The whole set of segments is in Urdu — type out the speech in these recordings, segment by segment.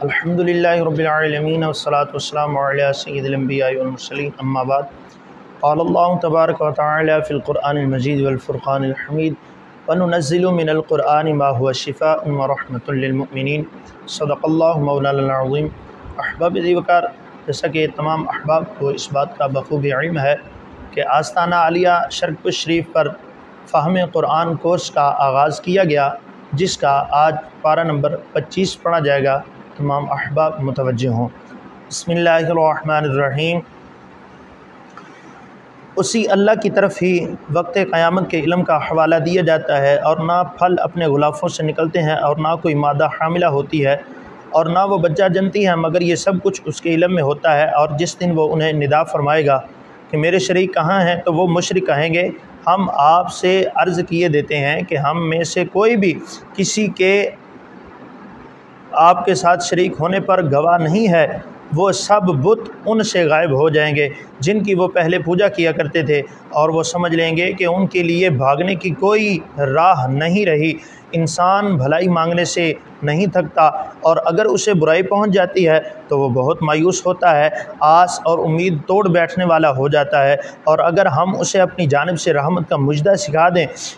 الحمدللہ رب العالمین والصلاة والسلام علی سید الانبیاء والمرسلین اما بعد قال اللہ تبارک و تعالی فی القرآن المجید والفرقان الحمید وننزل من القرآن ما هو شفاء ورحمۃ للمؤمنین صدق اللہ مولانا العظیم۔ احباب دیوکار، جیسا کہ تمام احباب کو اس بات کا بخوبی علم ہے کہ آستانہ عالیہ شرک شریف پر فہم قرآن کورس کا آغاز کیا گیا، جس کا آج پارہ نمبر 25 پڑھا جائے گا۔ تمام احباب متوجہ ہوں۔ بسم اللہ الرحمن الرحیم۔ اسی اللہ کی طرف ہی وقت قیامت کے علم کا حوالہ دیا جاتا ہے، اور نہ پھل اپنے غلافوں سے نکلتے ہیں، اور نہ کوئی مادہ حاملہ ہوتی ہے، اور نہ وہ بچہ جنتی ہے، مگر یہ سب کچھ اس کے علم میں ہوتا ہے۔ اور جس دن وہ انہیں ندا فرمائے گا کہ میرے شریک کہاں ہیں، تو وہ مشرک کہیں گے ہم آپ سے عرض کیے دیتے ہیں کہ ہم میں سے کوئی بھی کسی کے آپ کے ساتھ شریک ہونے پر گواہ نہیں ہے۔ وہ سب بت ان سے غائب ہو جائیں گے جن کی وہ پہلے پوجا کیا کرتے تھے، اور وہ سمجھ لیں گے کہ ان کے لیے بھاگنے کی کوئی راہ نہیں رہی۔ انسان بھلائی مانگنے سے نہیں تھکتا، اور اگر اسے برائی پہنچ جاتی ہے تو وہ بہت مایوس ہوتا ہے، آس اور امید توڑ بیٹھنے والا ہو جاتا ہے۔ اور اگر ہم اسے اپنی جانب سے رحمت کا مژدہ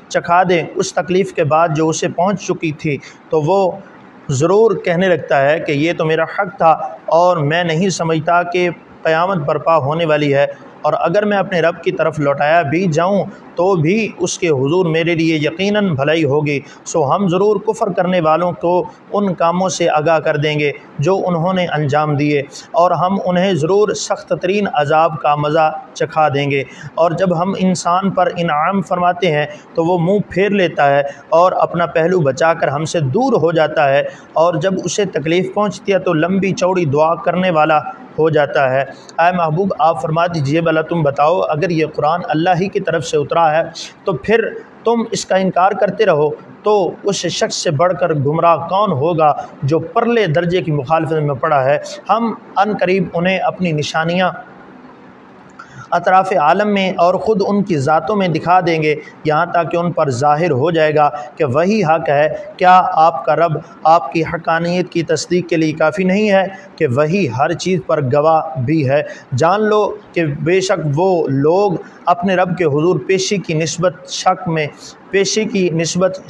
چکھا دیں اس تکلیف کے بعد جو اسے پہنچ چکی تھی، تو وہ ضرور کہنے لگتا ہے کہ یہ تو میرا حق تھا، اور میں نہیں سمجھتا کہ قیامت برپا ہونے والی ہے، اور اگر میں اپنے رب کی طرف لوٹایا بھی جاؤں تو بھی اس کے حضور میرے لیے یقیناً بھلائی ہوگی۔ سو ہم ضرور کفر کرنے والوں کو ان کاموں سے آگاہ کر دیں گے جو انہوں نے انجام دیے، اور ہم انہیں ضرور سخت ترین عذاب کا مزہ چکھا دیں گے۔ اور جب ہم انسان پر انعام فرماتے ہیں تو وہ منہ پھیر لیتا ہے اور اپنا پہلو بچا کر ہم سے دور ہو جاتا ہے، اور جب اسے تکلیف پہنچتی ہے تو لمبی چوڑی دعا کرنے والا ہو جاتا ہے۔ اے محبوب، آپ فرما دیجئے بھلا تم بتاؤ، اگر یہ قرآن اللہ ہی کی طرف سے اترا ہے تو پھر تم اس کا انکار کرتے رہو، تو اس شخص سے بڑھ کر گمراہ کون ہوگا جو پرلے درجے کی مخالفت میں پڑا ہے۔ ہم ان قریب انہیں اپنی نشانیاں اطراف عالم میں اور خود ان کی ذاتوں میں دکھا دیں گے، یہاں تک کہ ان پر ظاہر ہو جائے گا کہ وہی حق ہے۔ کیا آپ کا رب آپ کی حقانیت کی تصدیق کے لیے کافی نہیں ہے کہ وہی ہر چیز پر گواہ بھی ہے؟ جان لو کہ بے شک وہ لوگ اپنے رب کے حضور پیشی کی نسبت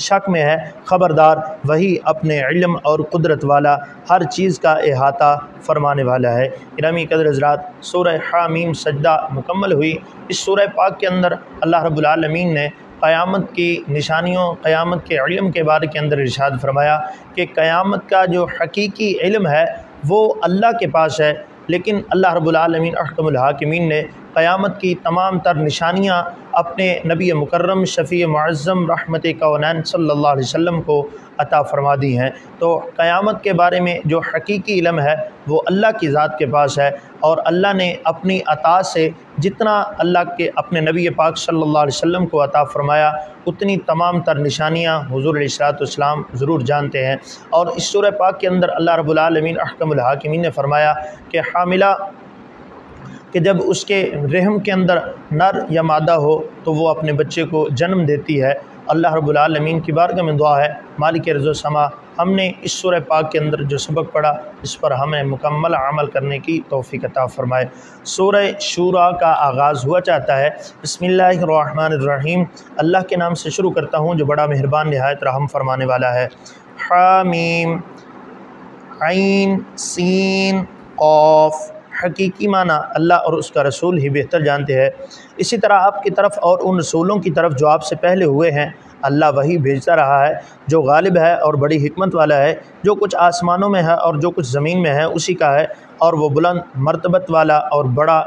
شک میں ہے۔ خبردار، وہی اپنے علم اور قدرت والا، ہر چیز کا احاطہ فرمانے والا ہے۔ گرامی قدر حضرات، سورہ حامیم سجدہ مکمل ہوئی۔ اس سورہ پاک کے اندر اللہ رب العالمین نے قیامت کی نشانیوں، قیامت کے علم کے بارے کے اندر ارشاد فرمایا کہ قیامت کا جو حقیقی علم ہے وہ اللہ کے پاس ہے، لیکن اللہ رب العالمین احکم الحاکمین نے قیامت کی تمام تر نشانیاں اپنے نبی مکرم شفیع معظم رحمت کونین صلی اللہ علیہ وسلم کو عطا فرما دی ہیں۔ تو قیامت کے بارے میں جو حقیقی علم ہے وہ اللہ کی ذات کے پاس ہے، اور اللہ نے اپنی عطا سے جتنا اللہ کے اپنے نبی پاک صلی اللہ علیہ وسلم کو عطا فرمایا، اتنی تمام تر نشانیاں حضور علیہ الصلوۃ والسلام ضرور جانتے ہیں۔ اور اس سورہ پاک کے اندر اللہ رب العالمین احکم الحاکمین نے فرمایا کہ حاملہ کہ جب اس کے رحم کے اندر نر یا مادہ ہو تو وہ اپنے بچے کو جنم دیتی ہے۔ اللہ رب العالمین کی بارگاہ میں دعا ہے، مالک رضا و سما، ہم نے اس سورہ پاک کے اندر جو سبق پڑھا اس پر ہمیں مکمل عمل کرنے کی توفیق عطا فرمائے۔ سورہ شورا کا آغاز ہوا چاہتا ہے۔ بسم اللہ الرحمن الرحیم، اللہ کے نام سے شروع کرتا ہوں جو بڑا مہربان نہایت رحم فرمانے والا ہے۔ حامیم، عین سین قاف۔ حقیقی معنی اللہ اور اس کا رسول ہی بہتر جانتے ہیں۔ اسی طرح آپ کی طرف اور ان رسولوں کی طرف جو آپ سے پہلے ہوئے ہیں اللہ وہی بھیجتا رہا ہے، جو غالب ہے اور بڑی حکمت والا ہے۔ جو کچھ آسمانوں میں ہے اور جو کچھ زمین میں ہے اسی کا ہے، اور وہ بلند مرتبت والا اور بڑا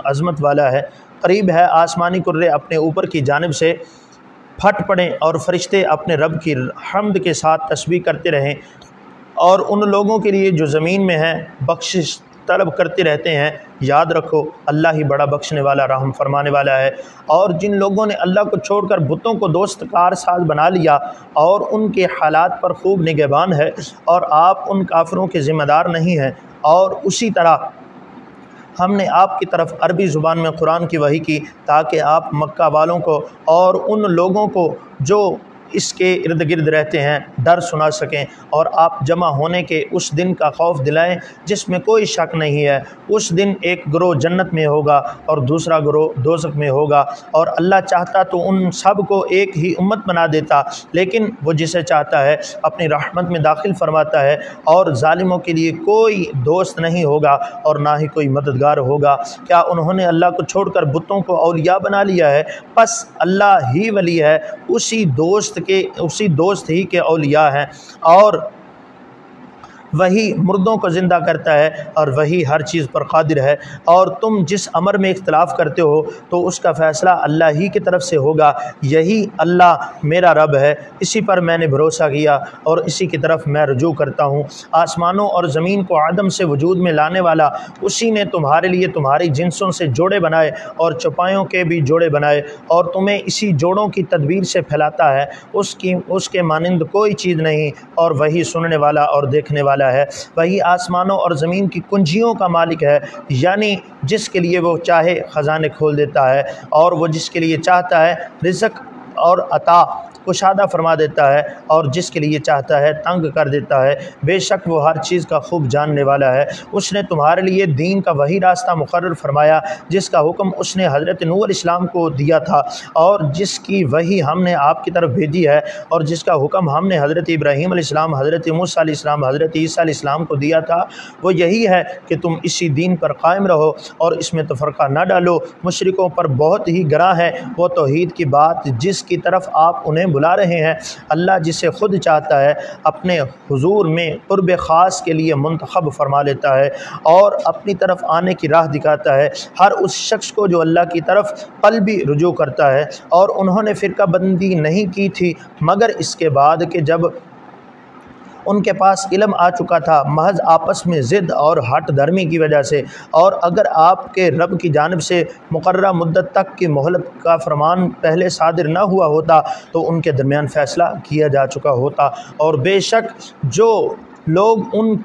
عظمت والا ہے۔ قریب ہے آسمانی کرے اپنے اوپر کی جانب سے پھٹ پڑیں، اور فرشتے اپنے رب کی حمد کے ساتھ تسبیح کرتے رہیں، اور ان لوگوں کے لیے جو زمین میں ہیں بخشش طلب کرتے رہتے ہیں۔ یاد رکھو اللہ ہی بڑا بخشنے والا رحم فرمانے والا ہے۔ اور جن لوگوں نے اللہ کو چھوڑ کر بتوں کو دوست کار ساز بنا لیا اور ان کے حالات پر خوب نگہبان ہے، اور آپ ان کافروں کے ذمہ دار نہیں ہیں۔ اور اسی طرح ہم نے آپ کی طرف عربی زبان میں قرآن کی وحی کی تاکہ آپ مکہ والوں کو اور ان لوگوں کو جو اس کے ارد گرد رہتے ہیں ڈر سنا سکیں، اور آپ جمع ہونے کے اس دن کا خوف دلائیں جس میں کوئی شک نہیں ہے۔ اس دن ایک گروہ جنت میں ہوگا اور دوسرا گروہ دوزخ میں ہوگا، اور اللہ چاہتا تو ان سب کو ایک ہی امت بنا دیتا، لیکن وہ جسے چاہتا ہے اپنی رحمت میں داخل فرماتا ہے، اور ظالموں کے لیے کوئی دوست نہیں ہوگا اور نہ ہی کوئی مددگار ہوگا۔ کیا انہوں نے اللہ کو چھوڑ کر بتوں کو اولیاء بنا لیا ہے؟ پس اللہ ہی ولی ہے، اسی دوست ہی کے اولیاء ہیں، اور وہی مردوں کو زندہ کرتا ہے اور وہی ہر چیز پر قادر ہے۔ اور تم جس امر میں اختلاف کرتے ہو تو اس کا فیصلہ اللہ ہی کی طرف سے ہوگا۔ یہی اللہ میرا رب ہے، اسی پر میں نے بھروسہ کیا اور اسی کی طرف میں رجوع کرتا ہوں۔ آسمانوں اور زمین کو عدم سے وجود میں لانے والا اسی نے تمہارے لیے تمہاری جنسوں سے جوڑے بنائے اور چوپایوں کے بھی جوڑے بنائے، اور تمہیں اسی جوڑوں کی تدبیر سے پھیلاتا ہے۔ اس کے مانند کوئی چیز نہیں، اور وہی سننے والا اور دیکھنے والا ہے۔ وہی آسمانوں اور زمین کی کنجیوں کا مالک ہے، یعنی جس کے لیے وہ چاہے خزانے کھول دیتا ہے، اور وہ جس کے لیے چاہتا ہے رزق اور عطا کشادہ فرما دیتا ہے، اور جس کے لیے چاہتا ہے تنگ کر دیتا ہے۔ بے شک وہ ہر چیز کا خوب جاننے والا ہے۔ اس نے تمہارے لیے دین کا وہی راستہ مقرر فرمایا جس کا حکم اس نے حضرت نوح علیہ السلام کو دیا تھا، اور جس کی وہی ہم نے آپ کی طرف بھیجی ہے، اور جس کا حکم ہم نے حضرت ابراہیم علیہ السلام، حضرت موسیٰ علیہ السلام، حضرت عیسیٰ علیہ السلام کو دیا تھا۔ وہ یہی ہے کہ تم اسی دین پر قائم رہو اور اس میں تفرقہ نہ ڈالو۔ مشرکوں پر بہت ہی گراں ہے وہ توحید کی بات جس کی طرف آپ انہیں بلا رہے ہیں۔ اللہ جسے خود چاہتا ہے اپنے حضور میں قرب خاص کے لیے منتخب فرما لیتا ہے اور اپنی طرف آنے کی راہ دکھاتا ہے ہر اس شخص کو جو اللہ کی طرف قلبی رجوع کرتا ہے۔ اور انہوں نے فرقہ بندی نہیں کی تھی مگر اس کے بعد کہ جب ان کے پاس علم آ چکا تھا، محض آپس میں ضد اور ہٹ دھرمی کی وجہ سے۔ اور اگر آپ کے رب کی جانب سے مقررہ مدت تک کی مہلت کا فرمان پہلے صادر نہ ہوا ہوتا تو ان کے درمیان فیصلہ کیا جا چکا ہوتا، اور بے شک جو لوگ ان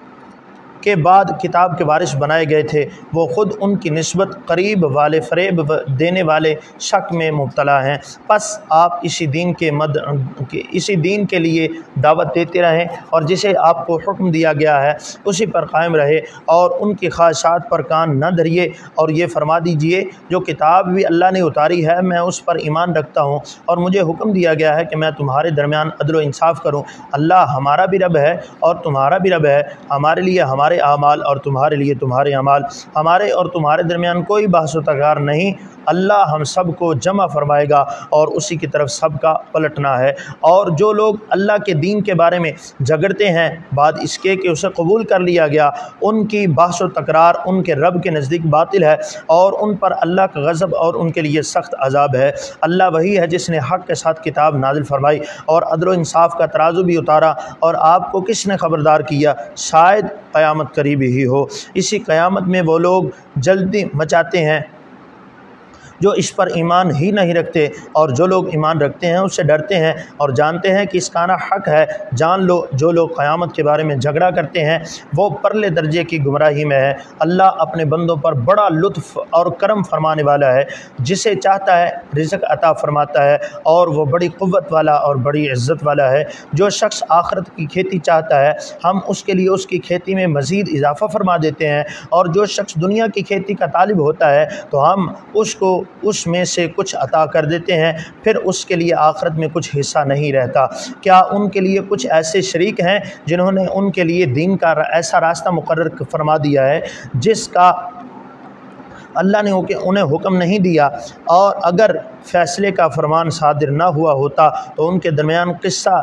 کے بعد کتاب کے وارث بنائے گئے تھے وہ خود ان کی نسبت قریب والے فریب دینے والے شک میں مبتلا ہیں۔ پس آپ اسی دین کے لیے دعوت دیتے رہیں اور جسے آپ کو حکم دیا گیا ہے اسی پر قائم رہے اور ان کی خواہشات پر کان نہ دھریے، اور یہ فرما دیجئے جو کتاب بھی اللہ نے اتاری ہے میں اس پر ایمان رکھتا ہوں، اور مجھے حکم دیا گیا ہے کہ میں تمہارے درمیان عدل و انصاف کروں۔ اللہ ہمارا بھی رب ہے اور تمہارا بھی رب ہے، ہمارے لیے ہمارے اعمال اور تمہارے لیے تمہارے اعمال، ہمارے اور تمہارے درمیان کوئی بحث و تکرار نہیں۔ اللہ ہم سب کو جمع فرمائے گا اور اسی کی طرف سب کا پلٹنا ہے۔ اور جو لوگ اللہ کے دین کے بارے میں جھگڑتے ہیں بعد اس کے کہ اسے قبول کر لیا گیا، ان کی بحث و تکرار ان کے رب کے نزدیک باطل ہے اور ان پر اللہ کا غضب اور ان کے لیے سخت عذاب ہے۔ اللہ وہی ہے جس نے حق کے ساتھ کتاب نازل فرمائی اور عدل و انصاف کا ترازو بھی اتارا، اور آپ کو کس نے خبردار کیا؟ شاید قیامت قریب ہی ہو۔ اسی قیامت میں وہ لوگ جلدی مچاتے ہیں جو اس پر ایمان ہی نہیں رکھتے، اور جو لوگ ایمان رکھتے ہیں اس سے ڈرتے ہیں اور جانتے ہیں کہ اس کا نا حق ہے۔ جان لو جو لوگ قیامت کے بارے میں جھگڑا کرتے ہیں وہ پرلے درجے کی گمراہی میں ہے۔ اللہ اپنے بندوں پر بڑا لطف اور کرم فرمانے والا ہے، جسے چاہتا ہے رزق عطا فرماتا ہے، اور وہ بڑی قوت والا اور بڑی عزت والا ہے۔ جو شخص آخرت کی کھیتی چاہتا ہے ہم اس کے لیے اس کی کھیتی میں مزید اضافہ فرما دیتے ہیں، اور جو شخص دنیا کی کھیتی کا طالب ہوتا ہے تو ہم اس کو اس میں سے کچھ عطا کر دیتے ہیں، پھر اس کے لیے آخرت میں کچھ حصہ نہیں رہتا۔ کیا ان کے لیے کچھ ایسے شریک ہیں جنہوں نے ان کے لیے دین کا ایسا راستہ مقرر فرما دیا ہے جس کا اللہ نے انہیں حکم نہیں دیا؟ اور اگر فیصلے کا فرمان صادر نہ ہوا ہوتا تو ان کے درمیان قصہ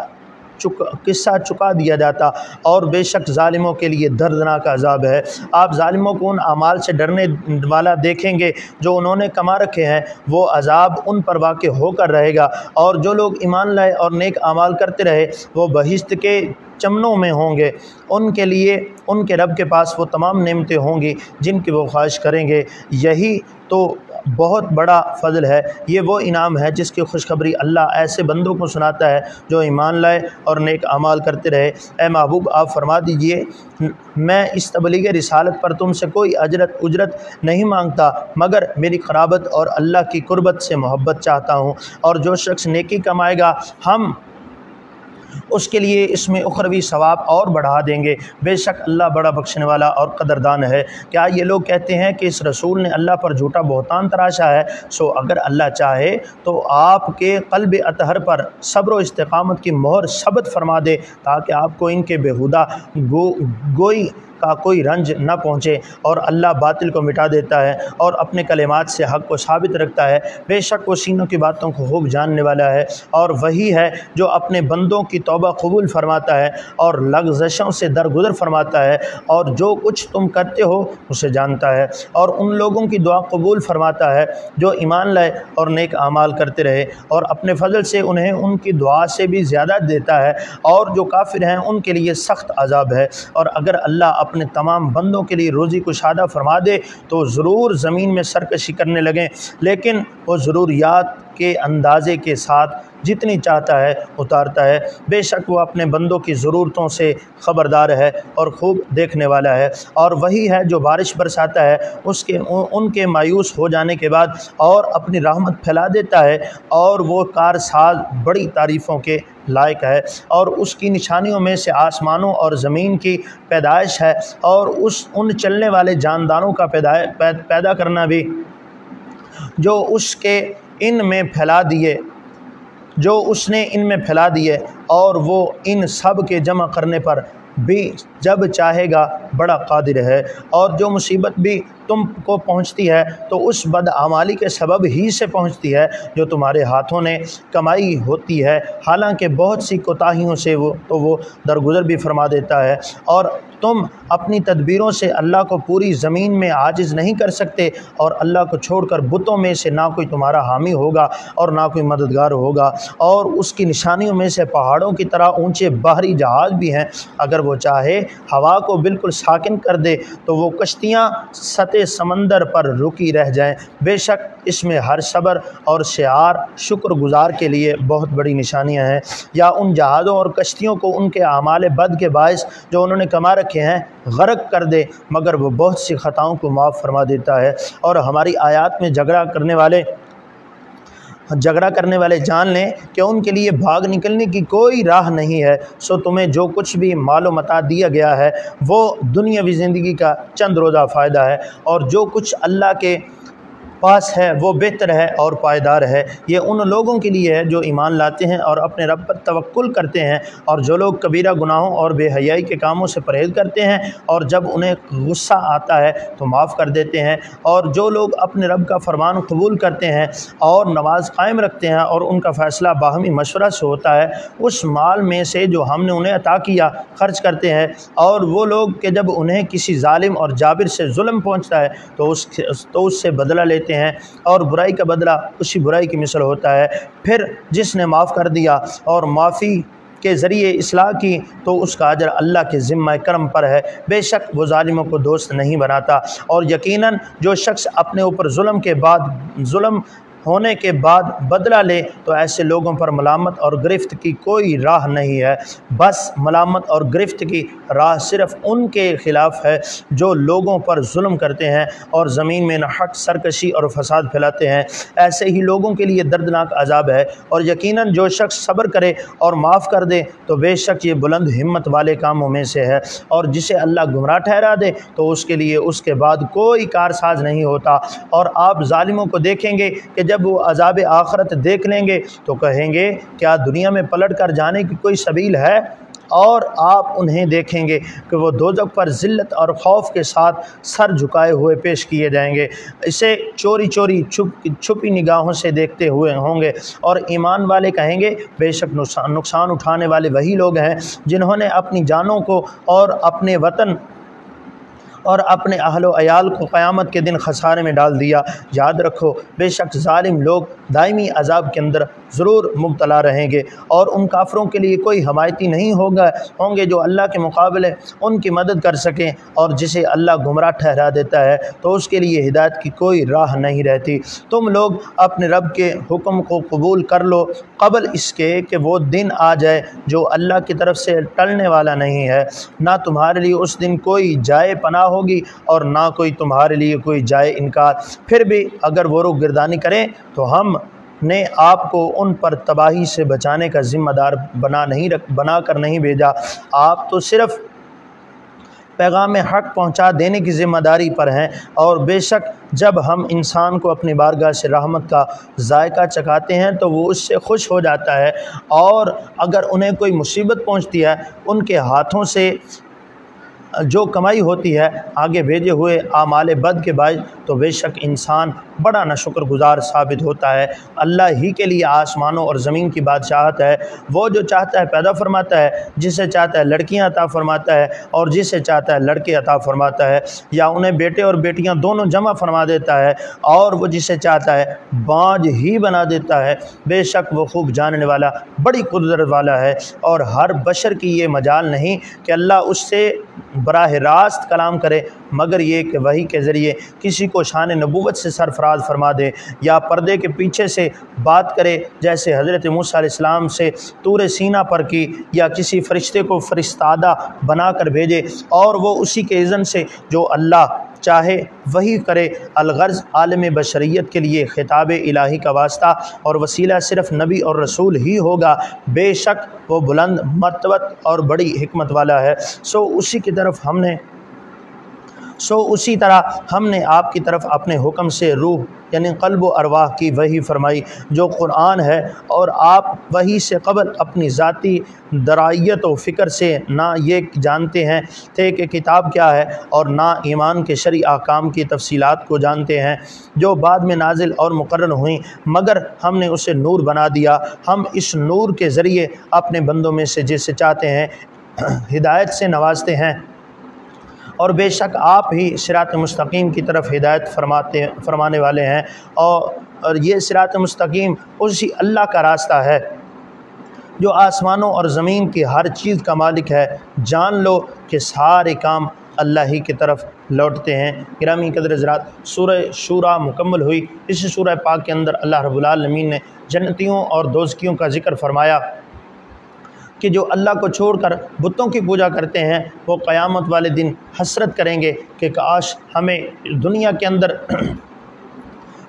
چکا دیا جاتا، اور بے شک ظالموں کے لیے دردناک عذاب ہے۔ آپ ظالموں کو ان اعمال سے ڈرنے والا دیکھیں گے جو انہوں نے کما رکھے ہیں، وہ عذاب ان پر واقع ہو کر رہے گا، اور جو لوگ ایمان لائے اور نیک اعمال کرتے رہے وہ بہشت کے چمنوں میں ہوں گے، ان کے لیے ان کے رب کے پاس وہ تمام نعمتیں ہوں گی جن کی وہ خواہش کریں گے۔ یہی تو بہت بڑا فضل ہے، یہ وہ انعام ہے جس کی خوشخبری اللہ ایسے بندوں کو سناتا ہے جو ایمان لائے اور نیک اعمال کرتے رہے۔ اے محبوب آپ فرما دیجئے میں اس تبلیغ رسالت پر تم سے کوئی اجرت نہیں مانگتا مگر میری قرابت اور اللہ کی قربت سے محبت چاہتا ہوں، اور جو شخص نیکی کمائے گا ہم اس کے لیے اس میں اخروی ثواب اور بڑھا دیں گے۔ بے شک اللہ بڑا بخشنے والا اور قدردان ہے۔ کیا یہ لوگ کہتے ہیں کہ اس رسول نے اللہ پر جھوٹا بہتان تراشا ہے؟ سو اگر اللہ چاہے تو آپ کے قلب اطہر پر صبر و استقامت کی مہر ثبت فرما دے، تاکہ آپ کو ان کے بےہودہ گوئی کا کوئی رنج نہ پہنچے، اور اللہ باطل کو مٹا دیتا ہے اور اپنے کلمات سے حق کو ثابت رکھتا ہے۔ بے شک وہ سینوں کی باتوں کو خوب جاننے والا ہے، اور وہی ہے جو اپنے بندوں کی توبہ قبول فرماتا ہے اور لغزشوں سے درگزر فرماتا ہے، اور جو کچھ تم کرتے ہو اسے جانتا ہے، اور ان لوگوں کی دعا قبول فرماتا ہے جو ایمان لائے اور نیک اعمال کرتے رہے، اور اپنے فضل سے انہیں ان کی دعا سے بھی زیادہ دیتا ہے، اور جو کافر ہیں ان کے لیے سخت عذاب ہے۔ اور اگر اللہ اپنے تمام بندوں کے لیے روزی کشادہ فرما دے تو ضرور زمین میں سرکشی کرنے لگیں، لیکن وہ ضروریات کے اندازے کے ساتھ جتنی چاہتا ہے اتارتا ہے۔ بے شک وہ اپنے بندوں کی ضرورتوں سے خبردار ہے اور خوب دیکھنے والا ہے۔ اور وہی ہے جو بارش برساتا ہے ان کے مایوس ہو جانے کے بعد اور اپنی رحمت پھیلا دیتا ہے، اور وہ کارساز بڑی تعریفوں کے لائق ہے۔ اور اس کی نشانیوں میں سے آسمانوں اور زمین کی پیدائش ہے، اور ان چلنے والے جانداروں کا پیدا کرنا بھی جو اس نے ان میں پھیلا دیے، اور وہ ان سب کے جمع کرنے پر بھی جب چاہے گا بڑا قادر ہے۔ اور جو مصیبت بھی تم کو پہنچتی ہے تو اس بدعمالی کے سبب ہی سے پہنچتی ہے جو تمہارے ہاتھوں نے کمائی ہوتی ہے، حالانکہ بہت سی کوتاہیوں سے وہ درگزر بھی فرما دیتا ہے۔ اور تم اپنی تدبیروں سے اللہ کو پوری زمین میں عاجز نہیں کر سکتے، اور اللہ کو چھوڑ کر بتوں میں سے نہ کوئی تمہارا حامی ہوگا اور نہ کوئی مددگار ہوگا۔ اور اس کی نشانیوں میں سے پہاڑوں کی طرح اونچے بحری جہاز بھی ہیں، اگر وہ چاہے ہوا کو بالکل ساکن کر دے تو وہ کشتیاں سطح سمندر پر رکی رہ جائیں۔ بے شک اس میں ہر صبر اور شعار شکر گزار کے لیے بہت بڑی نشانیاں ہیں۔ یا ان جہازوں اور کشتیوں کو ان کے اعمال بد کے باعث جو انہوں نے کما رکھے ہیں غرق کر دے، مگر وہ بہت سی خطاؤں کو معاف فرما دیتا ہے۔ اور ہماری آیات میں جھگڑا کرنے والے جان لیں کہ ان کے لیے بھاگ نکلنے کی کوئی راہ نہیں ہے۔ سو تمہیں جو کچھ بھی مال و متاع دیا گیا ہے وہ دنیاوی زندگی کا چند روزہ فائدہ ہے، اور جو کچھ اللہ کے پاس ہے وہ بہتر ہے اور پائیدار ہے۔ یہ ان لوگوں کے لیے ہے جو ایمان لاتے ہیں اور اپنے رب پر توکل کرتے ہیں، اور جو لوگ کبیرہ گناہوں اور بے حیائی کے کاموں سے پرہیز کرتے ہیں، اور جب انہیں غصہ آتا ہے تو معاف کر دیتے ہیں، اور جو لوگ اپنے رب کا فرمان قبول کرتے ہیں اور نماز قائم رکھتے ہیں، اور ان کا فیصلہ باہمی مشورہ سے ہوتا ہے، اس مال میں سے جو ہم نے انہیں عطا کیا خرچ کرتے ہیں۔ اور وہ لوگ کہ جب انہیں کسی ظالم اور جابر سے ظلم پہنچتا ہے تو اس سے بدلہ لیتے ہیں، اور برائی کا بدلہ اسی برائی کی مثل ہوتا ہے۔ پھر جس نے معاف کر دیا اور معافی کے ذریعے اصلاح کی تو اس کا اجر اللہ کے ذمہ کرم پر ہے۔ بے شک وہ ظالموں کو دوست نہیں بناتا، اور یقیناً جو شخص اپنے اوپر ظلم ہونے کے بعد بدلہ لے تو ایسے لوگوں پر ملامت اور گرفت کی کوئی راہ نہیں ہے۔ بس ملامت اور گرفت کی راہ صرف ان کے خلاف ہے جو لوگوں پر ظلم کرتے ہیں اور زمین میں ناحق سرکشی اور فساد پھیلاتے ہیں۔ ایسے ہی لوگوں کے لیے دردناک عذاب ہے۔ اور یقیناً جو شخص صبر کرے اور معاف کر دے تو بے شک یہ بلند ہمت والے کاموں میں سے ہے، اور جسے اللہ گمراہ ٹھہرا دے تو اس کے لیے اس کے بعد کوئی کارساز نہیں ہوتا۔ اور آپ ظالموں کو دیکھیں گے کہ جب وہ عذاب آخرت دیکھ لیں گے تو کہیں گے کیا دنیا میں پلٹ کر جانے کی کوئی سبیل ہے؟ اور آپ انہیں دیکھیں گے کہ وہ دوزخ پر ذلت اور خوف کے ساتھ سر جھکائے ہوئے پیش کیے جائیں گے، اسے چوری چوری چھپی نگاہوں سے دیکھتے ہوئے ہوں گے۔ اور ایمان والے کہیں گے بے شک نقصان اٹھانے والے وہی لوگ ہیں جنہوں نے اپنی جانوں کو اور اپنے وطن اور اپنے اہل و عیال کو قیامت کے دن خسارے میں ڈال دیا۔ یاد رکھو بے شک ظالم لوگ دائمی عذاب کے اندر ضرور مبتلا رہیں گے، اور ان کافروں کے لیے کوئی حمایتی نہیں ہوں گے جو اللہ کے مقابلے ان کی مدد کر سکیں، اور جسے اللہ گمراہ ٹھہرا دیتا ہے تو اس کے لیے ہدایت کی کوئی راہ نہیں رہتی۔ تم لوگ اپنے رب کے حکم کو قبول کر لو قبل اس کے کہ وہ دن آ جائے جو اللہ کی طرف سے ٹلنے والا نہیں ہے، نہ تمہارے لیے اس دن کوئی جائے پناہ ہوگی اور نہ کوئی تمہارے لیے کوئی جائے انکار۔ پھر بھی اگر وہ روح گردانی کریں تو ہم نے آپ کو ان پر تباہی سے بچانے کا ذمہ دار بنا کر نہیں بھیجا، آپ تو صرف پیغام حق پہنچا دینے کی ذمہ داری پر ہیں۔ اور بے شک جب ہم انسان کو اپنی بارگاہ سے رحمت کا ذائقہ چکھاتے ہیں تو وہ اس سے خوش ہو جاتا ہے، اور اگر انہیں کوئی مصیبت پہنچتی ہے ان کے ہاتھوں سے جو کمائی ہوتی ہے آگے بھیجے ہوئے اعمال بد کے باعث، تو بے شک انسان بڑا ناشکر گزار ثابت ہوتا ہے۔ اللہ ہی کے لیے آسمانوں اور زمین کی بادشاہت ہے، وہ جو چاہتا ہے پیدا فرماتا ہے، جسے چاہتا ہے لڑکیاں عطا فرماتا ہے اور جسے چاہتا ہے لڑکے عطا فرماتا ہے، یا انہیں بیٹے اور بیٹیاں دونوں جمع فرما دیتا ہے، اور وہ جسے چاہتا ہے بانجھ ہی بنا دیتا ہے۔ بے شک وہ خوب جاننے والا بڑی قدرت والا ہے، اور ہر بشر کی یہ مجال نہیں کہ اللہ اس سے براہ راست کلام کرے، مگر یہ کہ وحی کے ذریعے کسی کو شان نبوت سے سرفراز فرما دے، یا پردے کے پیچھے سے بات کرے، جیسے حضرت موسیٰ علیہ السلام سے طور سینا پر کی، یا کسی فرشتے کو فرستادہ بنا کر بھیجے اور وہ اسی کے اذن سے جو اللہ چاہے وہی کرے۔ الغرض عالم بشریت کے لیے خطاب الہی کا واسطہ اور وسیلہ صرف نبی اور رسول ہی ہوگا، بے شک وہ بلند مرتبت اور بڑی حکمت والا ہے۔ اسی طرح ہم نے آپ کی طرف اپنے حکم سے روح یعنی قلب و ارواح کی وحی فرمائی جو قرآن ہے، اور آپ وحی سے قبل اپنی ذاتی درائیت و فکر سے نہ یہ جانتے ہیں تھے کہ کتاب کیا ہے، اور نہ ایمان کے شرعی احکام کی تفصیلات کو جانتے ہیں جو بعد میں نازل اور مقرر ہوئیں، مگر ہم نے اسے نور بنا دیا۔ ہم اس نور کے ذریعے اپنے بندوں میں سے جسے چاہتے ہیں ہدایت سے نوازتے ہیں، اور بے شک آپ ہی صراط مستقیم کی طرف ہدایت فرمانے والے ہیں، اور یہ صراط مستقیم اسی اللہ کا راستہ ہے جو آسمانوں اور زمین کی ہر چیز کا مالک ہے۔ جان لو کہ سارے کام اللہ ہی کی طرف لوٹتے ہیں۔ گرامی قدر حضرات، سورہ شورى مکمل ہوئی۔ اس سورہ پاک کے اندر اللہ رب العالمین نے جنتیوں اور دوزخیوں کا ذکر فرمایا کہ جو اللہ کو چھوڑ کر بتوں کی پوجا کرتے ہیں وہ قیامت والے دن حسرت کریں گے کہ کاش ہمیں دنیا کے اندر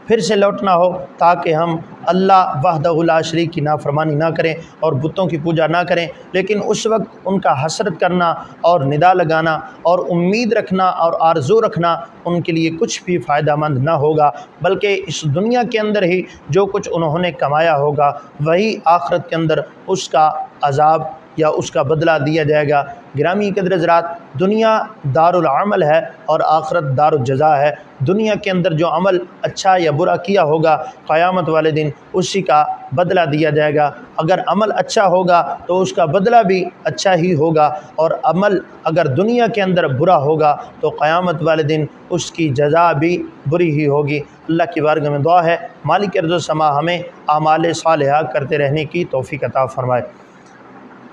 پھر سے لوٹنا ہو تاکہ ہم اللہ وحدہ لا شریک کی نافرمانی نہ کریں اور بتوں کی پوجا نہ کریں۔ لیکن اس وقت ان کا حسرت کرنا اور ندا لگانا اور امید رکھنا اور آرزو رکھنا ان کے لیے کچھ بھی فائدہ مند نہ ہوگا، بلکہ اس دنیا کے اندر ہی جو کچھ انہوں نے کمایا ہوگا وہی آخرت کے اندر اس کا عذاب یا اس کا بدلہ دیا جائے گا۔ گرامی قدر حضرات، دنیا دار العمل ہے اور آخرت دار الجزا ہے۔ دنیا کے اندر جو عمل اچھا یا برا کیا ہوگا قیامت والے دن اسی کا بدلہ دیا جائے گا۔ اگر عمل اچھا ہوگا تو اس کا بدلہ بھی اچھا ہی ہوگا، اور عمل اگر دنیا کے اندر برا ہوگا تو قیامت والے دن اس کی جزا بھی بری ہی ہوگی۔ اللہ کی بارگاہ میں دعا ہے مالک ارض و سما ہمیں اعمال صالحہ کرتے رہنے کی توفیق عطا فرمائے۔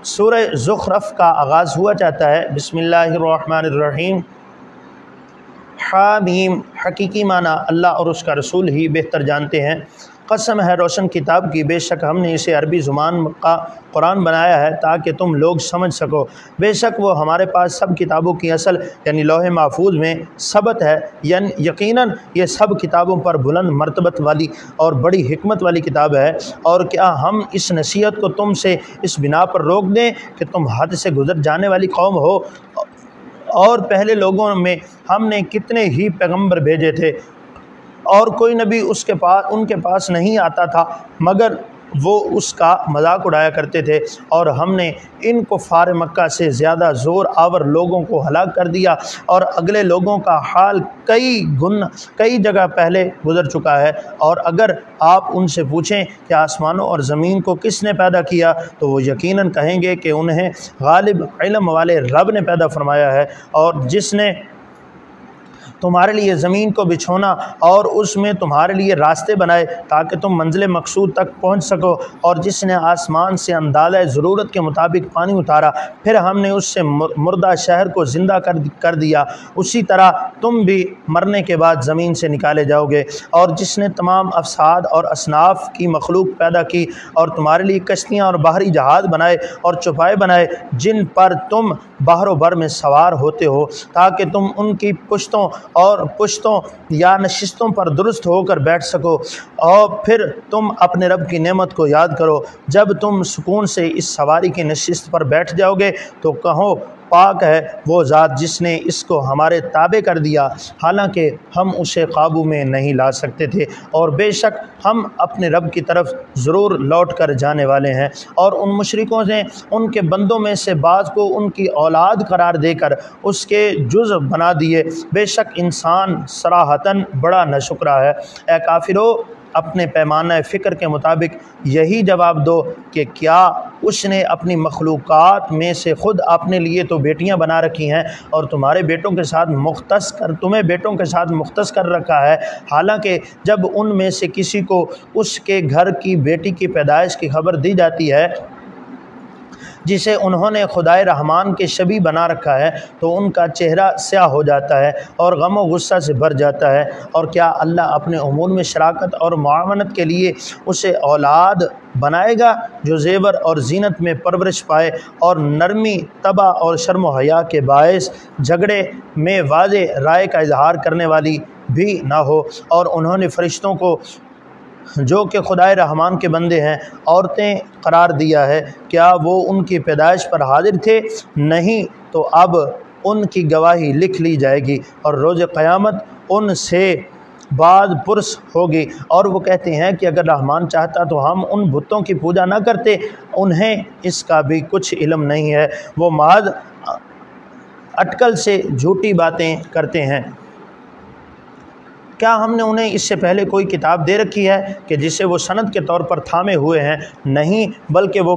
سورہ زخرف کا آغاز ہوا چاہتا ہے بسم اللہ الرحمن الرحیم۔ حامیم، حقیقی معنی اللہ اور اس کا رسول ہی بہتر جانتے ہیں۔ قسم ہے روشن کتاب کی، بے شک ہم نے اسے عربی زبان کا قرآن بنایا ہے تاکہ تم لوگ سمجھ سکو۔ بے شک وہ ہمارے پاس سب کتابوں کی اصل یعنی لوح محفوظ میں ثبت ہے، یعنی یقیناً یہ سب کتابوں پر بلند مرتبت والی اور بڑی حکمت والی کتاب ہے۔ اور کیا ہم اس نصیحت کو تم سے اس بنا پر روک دیں کہ تم حد سے گزر جانے والی قوم ہو؟ اور پہلے لوگوں میں ہم نے کتنے ہی پیغمبر بھیجے تھے، اور کوئی نبی ان کے پاس نہیں آتا تھا مگر وہ اس کا مذاق اڑایا کرتے تھے، اور ہم نے ان کفار مکہ سے زیادہ زور آور لوگوں کو ہلاک کر دیا، اور اگلے لوگوں کا حال کئی جگہ پہلے گزر چکا ہے۔ اور اگر آپ ان سے پوچھیں کہ آسمانوں اور زمین کو کس نے پیدا کیا تو وہ یقیناً کہیں گے کہ انہیں غالب علم والے رب نے پیدا فرمایا ہے، اور جس نے تمہارے لیے زمین کو بچھونا اور اس میں تمہارے لیے راستے بنائے تاکہ تم منزل مقصود تک پہنچ سکو، اور جس نے آسمان سے اندازہ ضرورت کے مطابق پانی اتارا، پھر ہم نے اس سے مردہ شہر کو زندہ کر دیا، اسی طرح تم بھی مرنے کے بعد زمین سے نکالے جاؤ گے، اور جس نے تمام افساد اور اصناف کی مخلوق پیدا کی اور تمہارے لیے کشتیاں اور بحری جہاز بنائے اور چوپائے بنائے جن پر تم بحر و بر میں سوار ہوتے ہو تاکہ تم ان کی پشتوں اور پشتوں یا نشستوں پر درست ہو کر بیٹھ سکو، اور پھر تم اپنے رب کی نعمت کو یاد کرو۔ جب تم سکون سے اس سواری کی نشست پر بیٹھ جاؤ گے تو کہو پاک ہے وہ ذات جس نے اس کو ہمارے تابع کر دیا، حالانکہ ہم اسے قابو میں نہیں لا سکتے تھے، اور بے شک ہم اپنے رب کی طرف ضرور لوٹ کر جانے والے ہیں۔ اور ان مشرکوں نے ان کے بندوں میں سے بعض کو ان کی اولاد قرار دے کر اس کے جزء بنا دیے، بے شک انسان صراحتاً بڑا ناشکرا ہے۔ اے کافرو، اپنے پیمانہ فکر کے مطابق یہی جواب دو کہ کیا اس نے اپنی مخلوقات میں سے خود اپنے لیے تو بیٹیاں بنا رکھی ہیں اور تمہیں بیٹوں کے ساتھ مختص کر رکھا ہے، حالانکہ جب ان میں سے کسی کو اس کے گھر کی بیٹی کی پیدائش کی خبر دی جاتی ہے جسے انہوں نے خدائے رحمان کے شبیہ بنا رکھا ہے تو ان کا چہرہ سیاہ ہو جاتا ہے اور غم و غصہ سے بھر جاتا ہے۔ اور کیا اللہ اپنے امور میں شراکت اور معاونت کے لیے اسے اولاد بنائے گا جو زیور اور زینت میں پرورش پائے اور نرمی طبع اور شرم و حیا کے باعث جھگڑے میں واضح رائے کا اظہار کرنے والی بھی نہ ہو؟ اور انہوں نے فرشتوں کو جو کہ خدائے رحمان کے بندے ہیں عورتیں قرار دیا ہے، کیا وہ ان کی پیدائش پر حاضر تھے؟ نہیں، تو اب ان کی گواہی لکھ لی جائے گی اور روز قیامت ان سے بعد پرس ہوگی۔ اور وہ کہتے ہیں کہ اگر رحمان چاہتا تو ہم ان بتوں کی پوجا نہ کرتے، انہیں اس کا بھی کچھ علم نہیں ہے، وہ محض اٹکل سے جھوٹی باتیں کرتے ہیں۔ کیا ہم نے انہیں اس سے پہلے کوئی کتاب دے رکھی ہے کہ جسے وہ سند کے طور پر تھامے ہوئے ہیں؟ نہیں، بلکہ وہ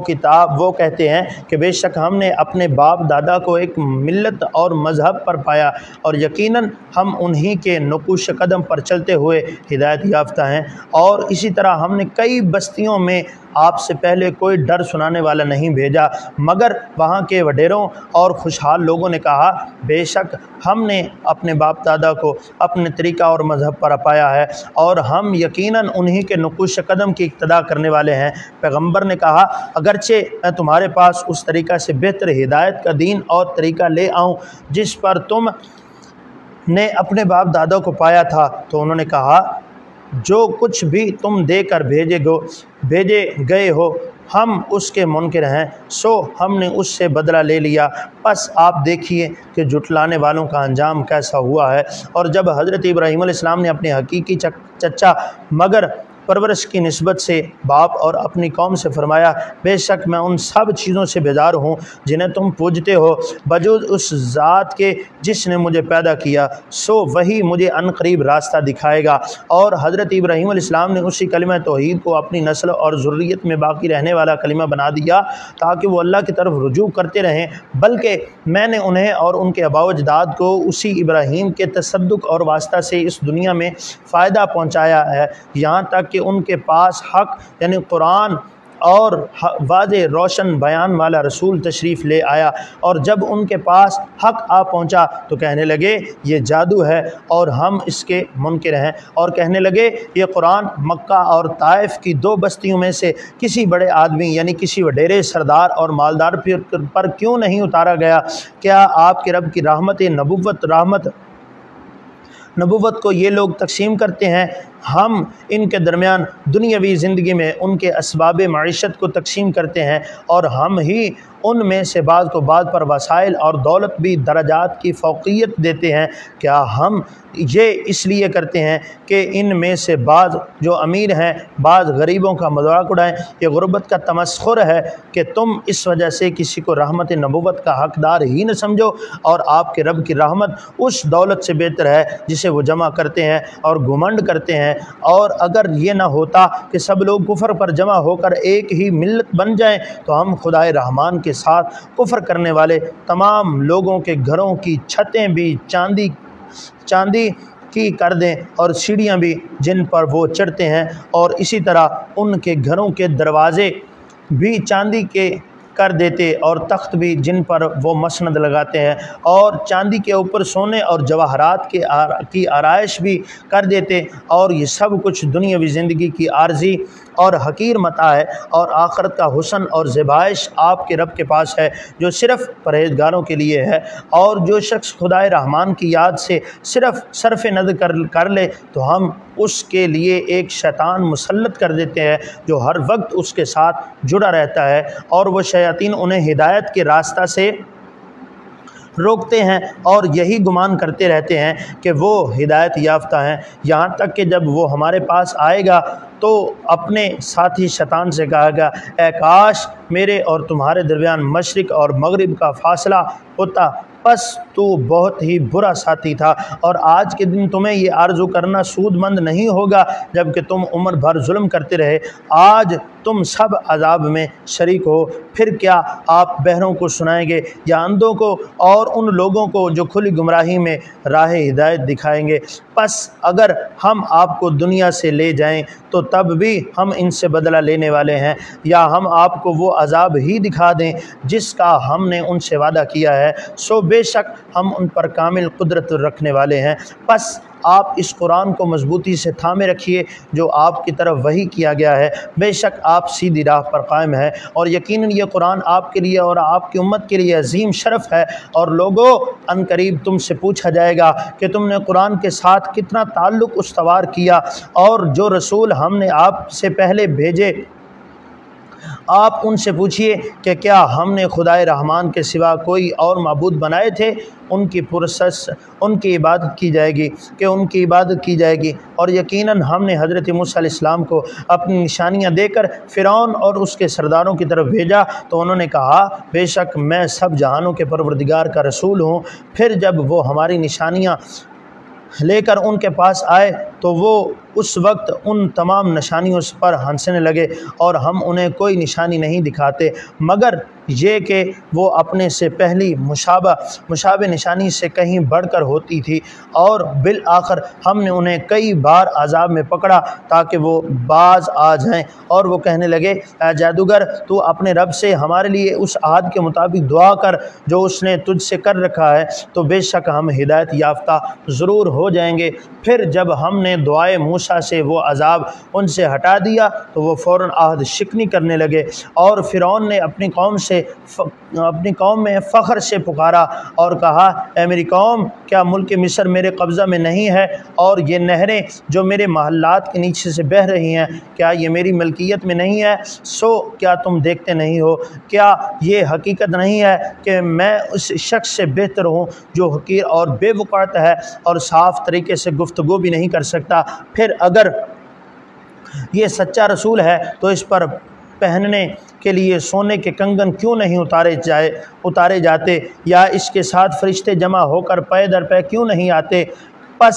کہتے ہیں کہ بے شک ہم نے اپنے باپ دادا کو ایک ملت اور مذہب پر پایا اور یقیناً ہم انہی کے نقوش قدم پر چلتے ہوئے ہدایت یافتہ ہیں۔ اور اسی طرح ہم نے کئی بستیوں میں آپ سے پہلے کوئی ڈر سنانے والا نہیں بھیجا، مگر وہاں کے وڈیروں اور خوشحال لوگوں نے کہا بے شک ہم نے اپنے باپ دادا کو اپنے طریقہ اور مذہب پر اپایا ہے اور ہم یقیناً انہی کے نقوش قدم کی اقتدا کرنے والے ہیں۔ پیغمبر نے کہا اگرچہ میں تمہارے پاس اس طریقہ سے بہتر ہدایت کا دین اور طریقہ لے آؤں جس پر تم نے اپنے باپ دادا کو پایا تھا، تو انہوں نے کہا جو کچھ بھی تم دے کر بھیجے گئے ہو ہم اس کے منکر ہیں، سو ہم نے اس سے بدلہ لے لیا، پس آپ دیکھیے کہ جھٹلانے والوں کا انجام کیسا ہوا ہے۔ اور جب حضرت ابراہیم علیہ السلام نے اپنے حقیقی چچا مگر پرورش کی نسبت سے باپ اور اپنی قوم سے فرمایا بے شک میں ان سب چیزوں سے بیزار ہوں جنہیں تم پوجتے ہو بجز اس ذات کے جس نے مجھے پیدا کیا، سو وہی مجھے عن قریب راستہ دکھائے گا۔ اور حضرت ابراہیم علیہ السلام نے اسی کلمہ توحید کو اپنی نسل اور ذریت میں باقی رہنے والا کلمہ بنا دیا تاکہ وہ اللہ کی طرف رجوع کرتے رہیں، بلکہ میں نے انہیں اور ان کے آباء و اجداد کو اسی ابراہیم کے تصدق اور واسطہ سے اس دنیا میں فائدہ پہنچایا ہے، یہاں تک کہ ان کے پاس حق یعنی قرآن اور واضح روشن بیان والا رسول تشریف لے آیا، اور جب ان کے پاس حق آ پہنچا تو کہنے لگے یہ جادو ہے اور ہم اس کے منکر ہیں، اور کہنے لگے یہ قرآن مکہ اور طائف کی دو بستیوں میں سے کسی بڑے آدمی یعنی کسی وڈیرے سردار اور مالدار پر کیوں نہیں اتارا گیا؟ کیا آپ کے رب کی رحمت نبوت کو یہ لوگ تقسیم کرتے ہیں؟ ہم ان کے درمیان دنیاوی زندگی میں ان کے اسباب معیشت کو تقسیم کرتے ہیں اور ہم ہی ان میں سے بعض کو بعض پر وسائل اور دولت بھی درجات کی فوقیت دیتے ہیں۔ کیا ہم یہ اس لیے کرتے ہیں کہ ان میں سے بعض جو امیر ہیں بعض غریبوں کا مذاق اڑائیں؟ یہ غربت کا تمسخر ہے کہ تم اس وجہ سے کسی کو رحمت نبوت کا حقدار ہی نہ سمجھو، اور آپ کے رب کی رحمت اس دولت سے بہتر ہے جسے وہ جمع کرتے ہیں اور گھمنڈ کرتے ہیں۔ اور اگر یہ نہ ہوتا کہ سب لوگ کفر پر جمع ہو کر ایک ہی ملت بن جائیں تو ہم خدائے رحمان کے ساتھ کفر کرنے والے تمام لوگوں کے گھروں کی چھتیں بھی چاندی کی کر دیں اور سیڑھیاں بھی جن پر وہ چڑھتے ہیں، اور اسی طرح ان کے گھروں کے دروازے بھی چاندی کے کر دیتے اور تخت بھی جن پر وہ مسند لگاتے ہیں اور چاندی کے اوپر سونے اور جواہرات کی آرائش بھی کر دیتے، اور یہ سب کچھ دنیاوی زندگی کی عارضی اور حقیر متاع ہے، اور آخرت کا حسن اور زیبائش آپ کے رب کے پاس ہے جو صرف پرہیزگاروں کے لیے ہے۔ اور جو شخص خدائے رحمان کی یاد سے صرف صرف نظر کر لے تو ہم اس کے لیے ایک شیطان مسلط کر دیتے ہیں جو ہر وقت اس کے ساتھ جڑا رہتا ہے، اور وہ شیاطین انہیں ہدایت کے راستہ سے روکتے ہیں اور یہی گمان کرتے رہتے ہیں کہ وہ ہدایت یافتہ ہیں، یہاں تک کہ جب وہ ہمارے پاس آئے گا تو اپنے ساتھی شیطان سے کہے گا، اے کاش میرے اور تمہارے درمیان مشرق اور مغرب کا فاصلہ ہوتا، پس تو بہت ہی برا ساتھی تھا، اور آج کے دن تمہیں یہ آرزو کرنا سود مند نہیں ہوگا جب کہ تم عمر بھر ظلم کرتے رہے، آج تم سب عذاب میں شریک ہو۔ پھر کیا آپ بہروں کو سنائیں گے یا اندھوں کو اور ان لوگوں کو جو کھلی گمراہی میں راہ ہدایت دکھائیں گے؟ پس اگر ہم آپ کو دنیا سے لے جائیں تو تب بھی ہم ان سے بدلہ لینے والے ہیں، یا ہم آپ کو وہ عذاب ہی دکھا دیں جس کا ہم نے ان سے وعدہ کیا ہے، سو بے شک ہم ان پر کامل قدرت رکھنے والے ہیں۔ پس آپ اس قرآن کو مضبوطی سے تھامے رکھیے جو آپ کی طرف وحی کیا گیا ہے، بے شک آپ سیدھی راہ پر قائم ہیں، اور یقیناً یہ قرآن آپ کے لیے اور آپ کی امت کے لیے عظیم شرف ہے۔ اور لوگوں، ان قریب تم سے پوچھا جائے گا کہ تم نے قرآن کے ساتھ کتنا تعلق استوار کیا، اور جو رسول ہم نے آپ سے پہلے بھیجے آپ ان سے پوچھئے کہ کیا ہم نے خدائے رحمان کے سوا کوئی اور معبود بنائے تھے؟ ان کی عبادت کی جائے گی کہ ان کی عبادت کی جائے گی، اور یقیناً ہم نے حضرت موسیٰ علیہ السلام کو اپنی نشانیاں دے کر فرعون اور اس کے سرداروں کی طرف بھیجا تو انہوں نے کہا، بے شک میں سب جہانوں کے پروردگار کا رسول ہوں۔ پھر جب وہ ہماری نشانیاں لے کر ان کے پاس آئے تو وہ اس وقت ان تمام نشانیوں پر ہنسنے لگے، اور ہم انہیں کوئی نشانی نہیں دکھاتے مگر یہ کہ وہ اپنے سے پہلی مشابہ نشانی سے کہیں بڑھ کر ہوتی تھی، اور بالآخر ہم نے انہیں کئی بار عذاب میں پکڑا تاکہ وہ باز آ جائیں، اور وہ کہنے لگے، اے جادوگر تو اپنے رب سے ہمارے لیے اس عہد کے مطابق دعا کر جو اس نے تجھ سے کر رکھا ہے، تو بے شک ہم ہدایت یافتہ ضرور ہو جائیں گے۔ پھر جب ہم نے دعائے موسیٰ سے وہ عذاب ان سے ہٹا دیا تو وہ فوراً عہد شکنی کرنے لگے، اور فرعون نے اپنی قوم میں فخر سے پکارا اور کہا، اے میری قوم، کیا ملک مصر میرے قبضہ میں نہیں ہے، اور یہ نہریں جو میرے محلات کے نیچے سے بہہ رہی ہیں کیا یہ میری ملکیت میں نہیں ہے؟ سو کیا تم دیکھتے نہیں ہو؟ کیا یہ حقیقت نہیں ہے کہ میں اس شخص سے بہتر ہوں جو حقیر اور بے وقعت ہے اور صاف طریقے سے گفتگو بھی نہیں کر سکتا؟ پھر اگر یہ سچا رسول ہے تو اس پر پہننے کے لیے سونے کے کنگن کیوں نہیں اتارے جاتے، یا اس کے ساتھ فرشتے جمع ہو کر پے در پے کیوں نہیں آتے؟ پس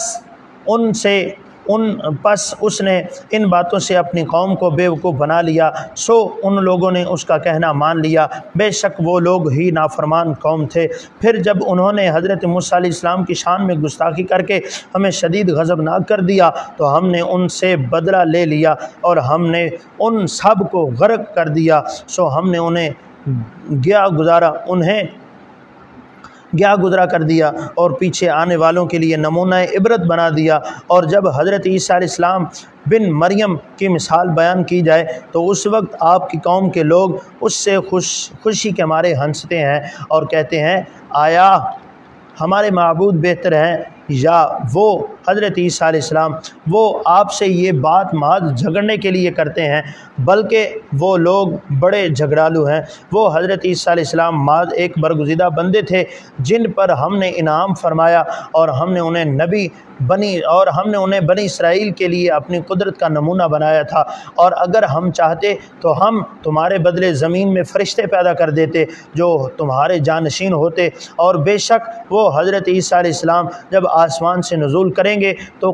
اس نے ان باتوں سے اپنی قوم کو بیوقوف بنا لیا، سو ان لوگوں نے اس کا کہنا مان لیا، بے شک وہ لوگ ہی نافرمان قوم تھے۔ پھر جب انہوں نے حضرت موسیٰ علیہ السلام کی شان میں گستاخی کر کے ہمیں شدید غضبناک کر دیا تو ہم نے ان سے بدلہ لے لیا اور ہم نے ان سب کو غرق کر دیا، سو ہم نے انہیں گیا گزرا کر دیا اور پیچھے آنے والوں کے لیے نمونہ عبرت بنا دیا۔ اور جب حضرت عیسیٰ علیہ السلام بن مریم کی مثال بیان کی جائے تو اس وقت آپ کی قوم کے لوگ اس سے خوشی کے مارے ہنستے ہیں اور کہتے ہیں، آیا ہمارے معبود بہتر ہیں یا وہ حضرت عیسیٰ علیہ السلام؟ وہ آپ سے یہ بات محض جھگڑنے کے لیے کرتے ہیں، بلکہ وہ لوگ بڑے جھگڑالو ہیں۔ وہ حضرت عیسیٰ علیہ السلام محض ایک برگزیدہ بندے تھے جن پر ہم نے انعام فرمایا، اور ہم نے انہیں بنی اسرائیل کے لیے اپنی قدرت کا نمونہ بنایا تھا، اور اگر ہم چاہتے تو ہم تمہارے بدلے زمین میں فرشتے پیدا کر دیتے جو تمہارے جانشین ہوتے، اور بے شک وہ حضرت عیسیٰ علیہ السلام جب آسمان سے نزول کریں گے تو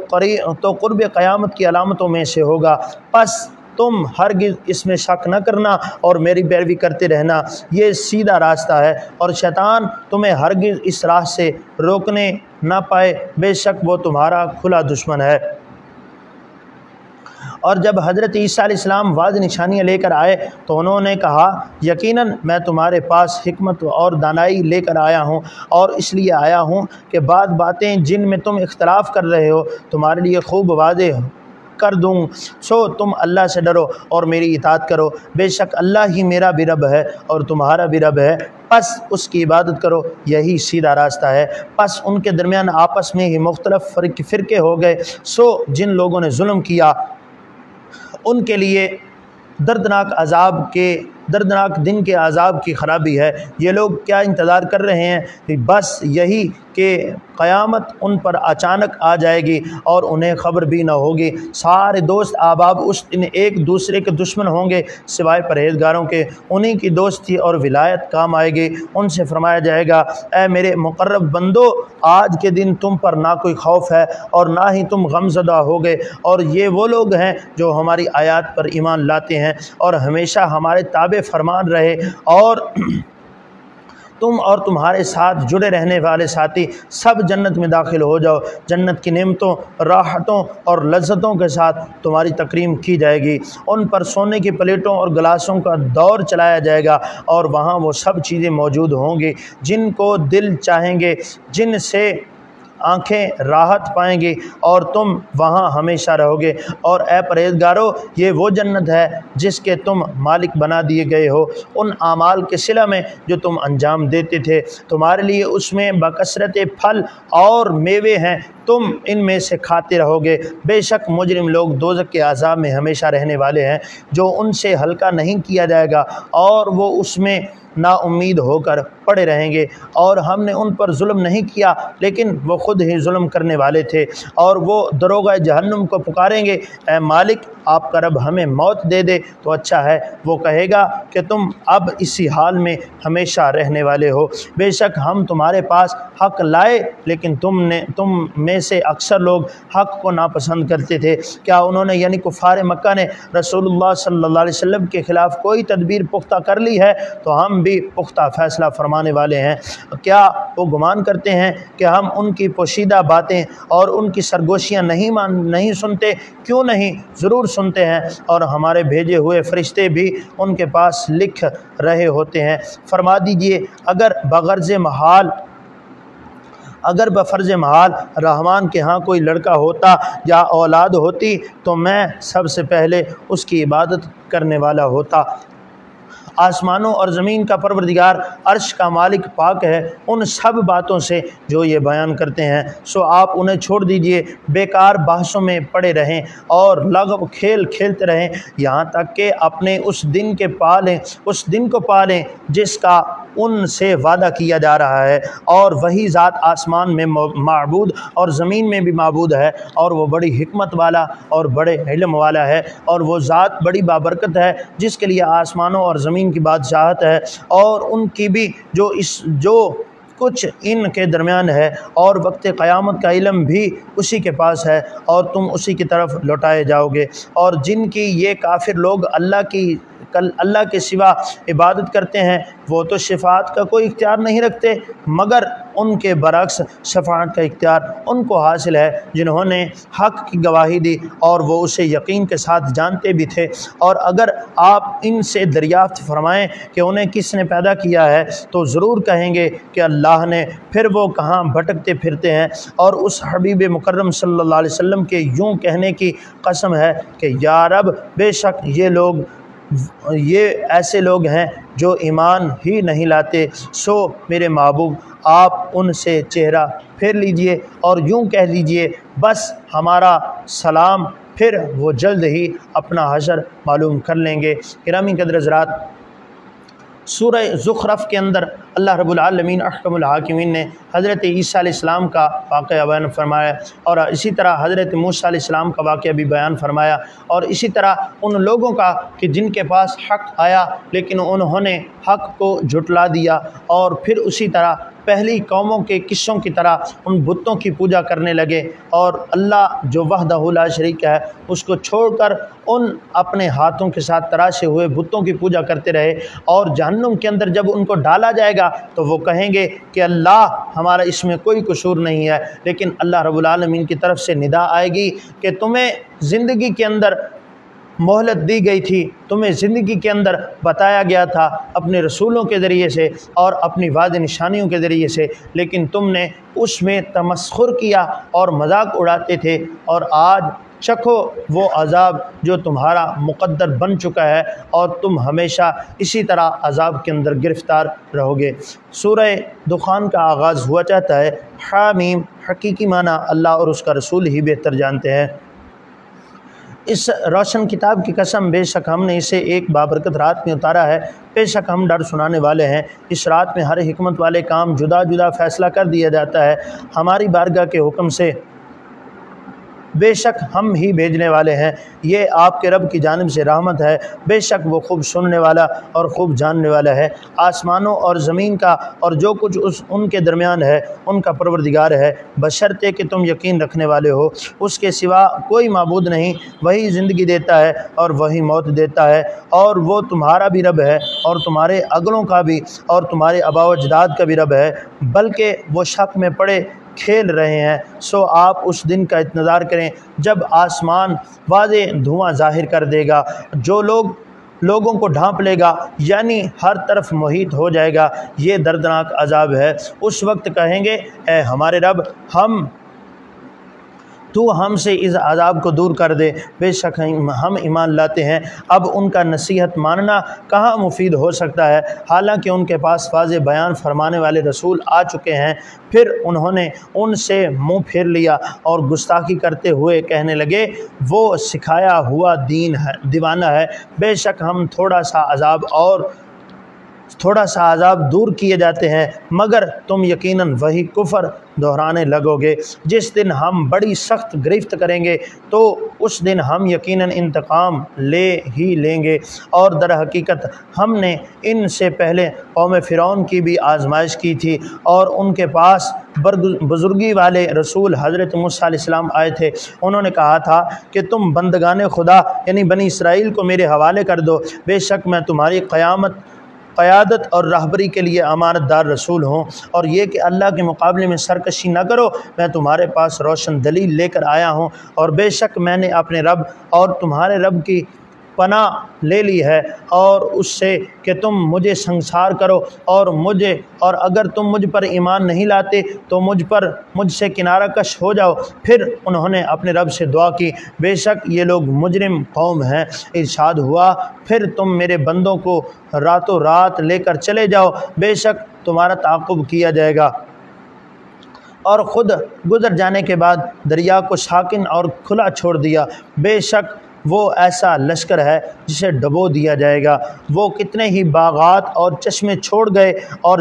قرب قیامت کی علامتوں میں سے ہوگا۔ پس تم ہرگز اس میں شک نہ کرنا اور میری پیروی کرتے رہنا، یہ سیدھا راستہ ہے، اور شیطان تمہیں ہرگز اس راہ سے روکنے نہ پائے، بے شک وہ تمہارا کھلا دشمن ہے۔ اور جب حضرت عیسیٰ علیہ السلام واضح نشانیاں لے کر آئے تو انہوں نے کہا یقیناً میں تمہارے پاس حکمت اور دانائی لے کر آیا ہوں، اور اس لیے آیا ہوں کہ بعض باتیں جن میں تم اختلاف کر رہے ہو تمہارے لیے خوب واضح کر دوں، سو تم اللہ سے ڈرو اور میری اطاعت کرو، بے شک اللہ ہی میرا بھی رب ہے اور تمہارا بھی رب ہے، پس اس کی عبادت کرو، یہی سیدھا راستہ ہے۔ پس ان کے درمیان آپس میں ہی مختلف فرقے ہو گئے، سو جن لوگوں نے ظلم کیا ان کے لیے دردناک دن کے عذاب کی خرابی ہے۔ یہ لوگ کیا انتظار کر رہے ہیں؟ بس یہی کہ قیامت ان پر اچانک آ جائے گی اور انہیں خبر بھی نہ ہوگی۔ سارے دوست احباب اس دن ایک دوسرے کے دشمن ہوں گے سوائے پرہیزگاروں کے، انہی کی دوستی اور ولایت کام آئے گی۔ ان سے فرمایا جائے گا اے میرے مقرب بندو، آج کے دن تم پر نہ کوئی خوف ہے اور نہ ہی تم غم زدہ ہوگے، اور یہ وہ لوگ ہیں جو ہماری آیات پر ایمان لاتے ہیں اور ہمیشہ ہمارے تابع فرمان رہے، اور تم اور تمہارے ساتھ جڑے رہنے والے ساتھی سب جنت میں داخل ہو جاؤ۔ جنت کی نعمتوں، راحتوں اور لذتوں کے ساتھ تمہاری تکریم کی جائے گی، ان پر سونے کی پلیٹوں اور گلاسوں کا دور چلایا جائے گا، اور وہاں وہ سب چیزیں موجود ہوں گی جن کو دل چاہیں گے، جن سے آنکھیں راحت پائیں گی، اور تم وہاں ہمیشہ رہو گے۔ اور اے پرہیزگارو، یہ وہ جنت ہے جس کے تم مالک بنا دیے گئے ہو ان اعمال کے صلہ میں جو تم انجام دیتے تھے، تمہارے لیے اس میں بکثرت پھل اور میوے ہیں، تم ان میں سے کھاتے رہو گے۔ بے شک مجرم لوگ دوزخ کے عذاب میں ہمیشہ رہنے والے ہیں جو ان سے ہلکا نہیں کیا جائے گا، اور وہ اس میں نا امید ہو کر پڑے رہیں گے۔ اور ہم نے ان پر ظلم نہیں کیا لیکن وہ خود ہی ظلم کرنے والے تھے، اور وہ دروغہ جہنم کو پکاریں گے اے مالک آپ کا رب ہمیں موت دے دے تو اچھا ہے، وہ کہے گا کہ تم اب اسی حال میں ہمیشہ رہنے والے ہو، بے شک ہم تمہارے پاس حق لائے لیکن تم میں سے اکثر لوگ حق کو ناپسند کرتے تھے۔ کیا انہوں نے یعنی کفار مکہ نے رسول اللہ صلی اللہ علیہ وسلم کے خلاف کوئی تدبیر پختہ کر لی ہے تو ہم بھی پختہ فیصلہ فرمانے والے ہیں۔ کیا وہ گمان کرتے ہیں کہ ہم ان کی پوشیدہ باتیں اور ان کی سرگوشیاں نہیں سنتے؟ کیوں نہیں، ضرور سنتے ہیں، اور ہمارے بھیجے ہوئے فرشتے بھی ان کے پاس لکھ رہے ہوتے ہیں۔ فرما دیجئے اگر بفرض محال رحمان کے ہاں کوئی لڑکا ہوتا یا اولاد ہوتی تو میں سب سے پہلے اس کی عبادت کرنے والا ہوتا۔ آسمانوں اور زمین کا پروردگار عرش کا مالک پاک ہے ان سب باتوں سے جو یہ بیان کرتے ہیں، سو آپ انہیں چھوڑ دیجئے، بیکار بحثوں میں پڑے رہیں اور لغو کھیل کھیلتے رہیں یہاں تک کہ اپنے اس دن کو پالیں جس کا ان سے وعدہ کیا جا رہا ہے، اور وہی ذات آسمان میں معبود اور زمین میں بھی معبود ہے، اور وہ بڑی حکمت والا اور بڑے علم والا ہے، اور وہ ذات بڑی بابرکت ہے جس کے لیے آسمانوں اور زمین کی بادشاہت ہے اور ان کی بھی جو کچھ ان کے درمیان ہے، اور وقت قیامت کا علم بھی اسی کے پاس ہے، اور تم اسی کی طرف لوٹائے جاؤ گے۔ اور جن کی یہ کافر لوگ اللہ کے سوا عبادت کرتے ہیں وہ تو شفاعت کا کوئی اختیار نہیں رکھتے، مگر ان کے برعکس شفاعت کا اختیار ان کو حاصل ہے جنہوں نے حق کی گواہی دی اور وہ اسے یقین کے ساتھ جانتے بھی تھے۔ اور اگر آپ ان سے دریافت فرمائیں کہ انہیں کس نے پیدا کیا ہے تو ضرور کہیں گے کہ اللہ نے، پھر وہ کہاں بھٹکتے پھرتے ہیں۔ اور اس حبیب مکرم صلی اللہ علیہ وسلم کے یوں کہنے کی قسم ہے کہ یا رب، بے شک یہ ایسے لوگ ہیں جو ایمان ہی نہیں لاتے، سو میرے محبوب آپ ان سے چہرہ پھیر لیجئے اور یوں کہہ دیجئے بس ہمارا سلام، پھر وہ جلد ہی اپنا حشر معلوم کر لیں گے۔ گرامی قدر حضرات، سورہ زخرف کے اندر اللہ رب العالمین احکم الحاکمین نے حضرت عیسیٰ علیہ السلام کا واقعہ بیان فرمایا، اور اسی طرح حضرت موسیٰ علیہ السلام کا واقعہ بھی بیان فرمایا، اور اسی طرح ان لوگوں کا کہ جن کے پاس حق آیا لیکن انہوں نے حق کو جھٹلا دیا، اور پھر اسی طرح پہلی قوموں کے قصوں کی طرح ان بتوں کی پوجا کرنے لگے، اور اللہ جو وحدہ لا شریک ہے اس کو چھوڑ کر ان اپنے ہاتھوں کے ساتھ تراشے ہوئے بتوں کی پوجا کرتے رہے، اور جہنم کے اندر جب ان کو ڈالا جائے گا تو وہ کہیں گے کہ اللہ ہمارا اس میں کوئی قصور نہیں ہے، لیکن اللہ رب العالمین کی طرف سے ندا آئے گی کہ تمہیں زندگی کے اندر مہلت دی گئی تھی، تمہیں زندگی کے اندر بتایا گیا تھا اپنے رسولوں کے ذریعے سے اور اپنی واضح نشانیوں کے ذریعے سے، لیکن تم نے اس میں تمسخر کیا اور مذاق اڑاتے تھے، اور آج چکھو وہ عذاب جو تمہارا مقدر بن چکا ہے، اور تم ہمیشہ اسی طرح عذاب کے اندر گرفتار رہو گے۔ سورہ دخان کا آغاز ہوا چاہتا ہے حامیم، حقیقی معنی اللہ اور اس کا رسول ہی بہتر جانتے ہیں۔ اس روشن کتاب کی قسم، بے شک ہم نے اسے ایک بابرکت رات میں اتارا ہے، بے شک ہم ڈر سنانے والے ہیں۔ اس رات میں ہر حکمت والے کام جدا جدا فیصلہ کر دیا جاتا ہے ہماری بارگاہ کے حکم سے، بے شک ہم ہی بھیجنے والے ہیں۔ یہ آپ کے رب کی جانب سے رحمت ہے، بے شک وہ خوب سننے والا اور خوب جاننے والا ہے۔ آسمانوں اور زمین کا اور جو کچھ ان کے درمیان ہے ان کا پروردگار ہے، بشرطے کہ تم یقین رکھنے والے ہو۔ اس کے سوا کوئی معبود نہیں، وہی زندگی دیتا ہے اور وہی موت دیتا ہے، اور وہ تمہارا بھی رب ہے اور تمہارے اگلوں کا بھی اور تمہارے آباء و اجداد کا بھی رب ہے، بلکہ وہ شک میں پڑے کھیل رہے ہیں۔ سو آپ اس دن کا انتظار کریں جب آسمان واضح دھواں ظاہر کر دے گا، جو لوگوں کو ڈھانپ لے گا، یعنی ہر طرف محیط ہو جائے گا۔ یہ دردناک عذاب ہے۔ اس وقت کہیں گے اے ہمارے رب، تو ہم سے اس عذاب کو دور کر دے، بے شک ہم ایمان لاتے ہیں۔ اب ان کا نصیحت ماننا کہاں مفید ہو سکتا ہے، حالانکہ ان کے پاس واضح بیان فرمانے والے رسول آ چکے ہیں۔ پھر انہوں نے ان سے منہ پھیر لیا اور گستاخی کرتے ہوئے کہنے لگے، وہ سکھایا ہوا دیوانہ ہے۔ بے شک ہم تھوڑا سا عذاب دور کیے جاتے ہیں، مگر تم یقیناً وہی کفر دہرانے لگو گے۔ جس دن ہم بڑی سخت گرفت کریں گے تو اس دن ہم یقیناً انتقام لے ہی لیں گے، اور در حقیقت ہم نے ان سے پہلے قوم فرعون کی بھی آزمائش کی تھی، اور ان کے پاس بزرگی والے رسول حضرت موسیٰ علیہ السلام آئے تھے۔ انہوں نے کہا تھا کہ تم بندگان خدا یعنی بنی اسرائیل کو میرے حوالے کر دو، بے شک میں تمہاری قیادت اور رہبری کے لیے امانت دار رسول ہوں، اور یہ کہ اللہ کے مقابلے میں سرکشی نہ کرو، میں تمہارے پاس روشن دلیل لے کر آیا ہوں، اور بے شک میں نے اپنے رب اور تمہارے رب کی پناہ لے لی ہے، اور اس سے کہ تم مجھے سنگسار کرو اور اگر تم مجھ پر ایمان نہیں لاتے تو مجھ سے کنارہ کش ہو جاؤ۔ پھر انہوں نے اپنے رب سے دعا کی، بے شک یہ لوگ مجرم قوم ہیں۔ ارشاد ہوا، پھر تم میرے بندوں کو راتوں رات لے کر چلے جاؤ، بے شک تمہارا تعاقب کیا جائے گا۔ اور خود گزر جانے کے بعد دریا کو ساکن اور کھلا چھوڑ دیا، بے شک وہ ایسا لشکر ہے جسے ڈبو دیا جائے گا۔ وہ کتنے ہی باغات اور چشمے چھوڑ گئے، اور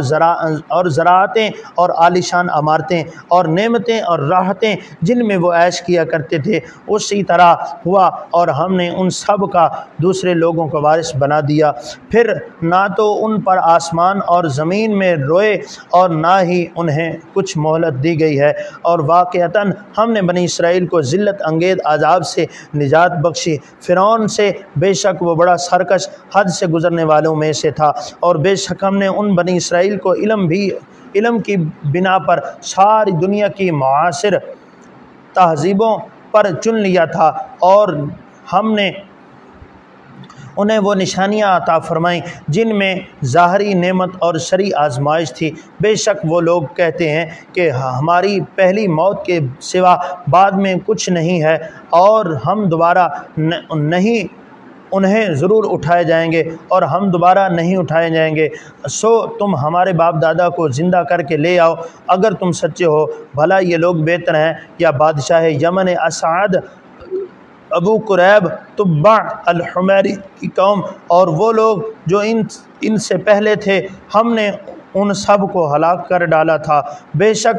زراعتیں اور عالیشان عمارتیں اور نعمتیں اور راحتیں جن میں وہ عیش کیا کرتے تھے، اسی طرح ہوا، اور ہم نے ان سب کا دوسرے لوگوں کا وارث بنا دیا۔ پھر نہ تو ان پر آسمان اور زمین میں روئے اور نہ ہی انہیں کچھ مہلت دی گئی ہے، اور واقعتاً ہم نے بنی اسرائیل کو ذلت انگیز عذاب سے نجات بخشی۔ فرعون سے، بے شک وہ بڑا سرکش حد سے گزرنے والوں میں سے تھا، اور بے شک ہم نے ان بنی اسرائیل کو علم کی بنا پر ساری دنیا کی معاصر تہذیبوں پر چن لیا تھا، اور ہم نے انہیں وہ نشانیاں عطا فرمائیں جن میں ظاہری نعمت اور شرعی آزمائش تھی۔ بے شک وہ لوگ کہتے ہیں کہ ہماری پہلی موت کے سوا بعد میں کچھ نہیں ہے، اور ہم دوبارہ نہیں انہیں ضرور اٹھائے جائیں گے، اور ہم دوبارہ نہیں اٹھائے جائیں گے۔ سو تم ہمارے باپ دادا کو زندہ کر کے لے آؤ اگر تم سچے ہو، بھلا یہ لوگ بہتر ہیں یا بادشاہ یمن اسعد ابو قریب تبع الحمیری کی قوم، اور وہ لوگ جو ان سے پہلے تھے، ہم نے ان سب کو ہلاک کر ڈالا تھا، بے شک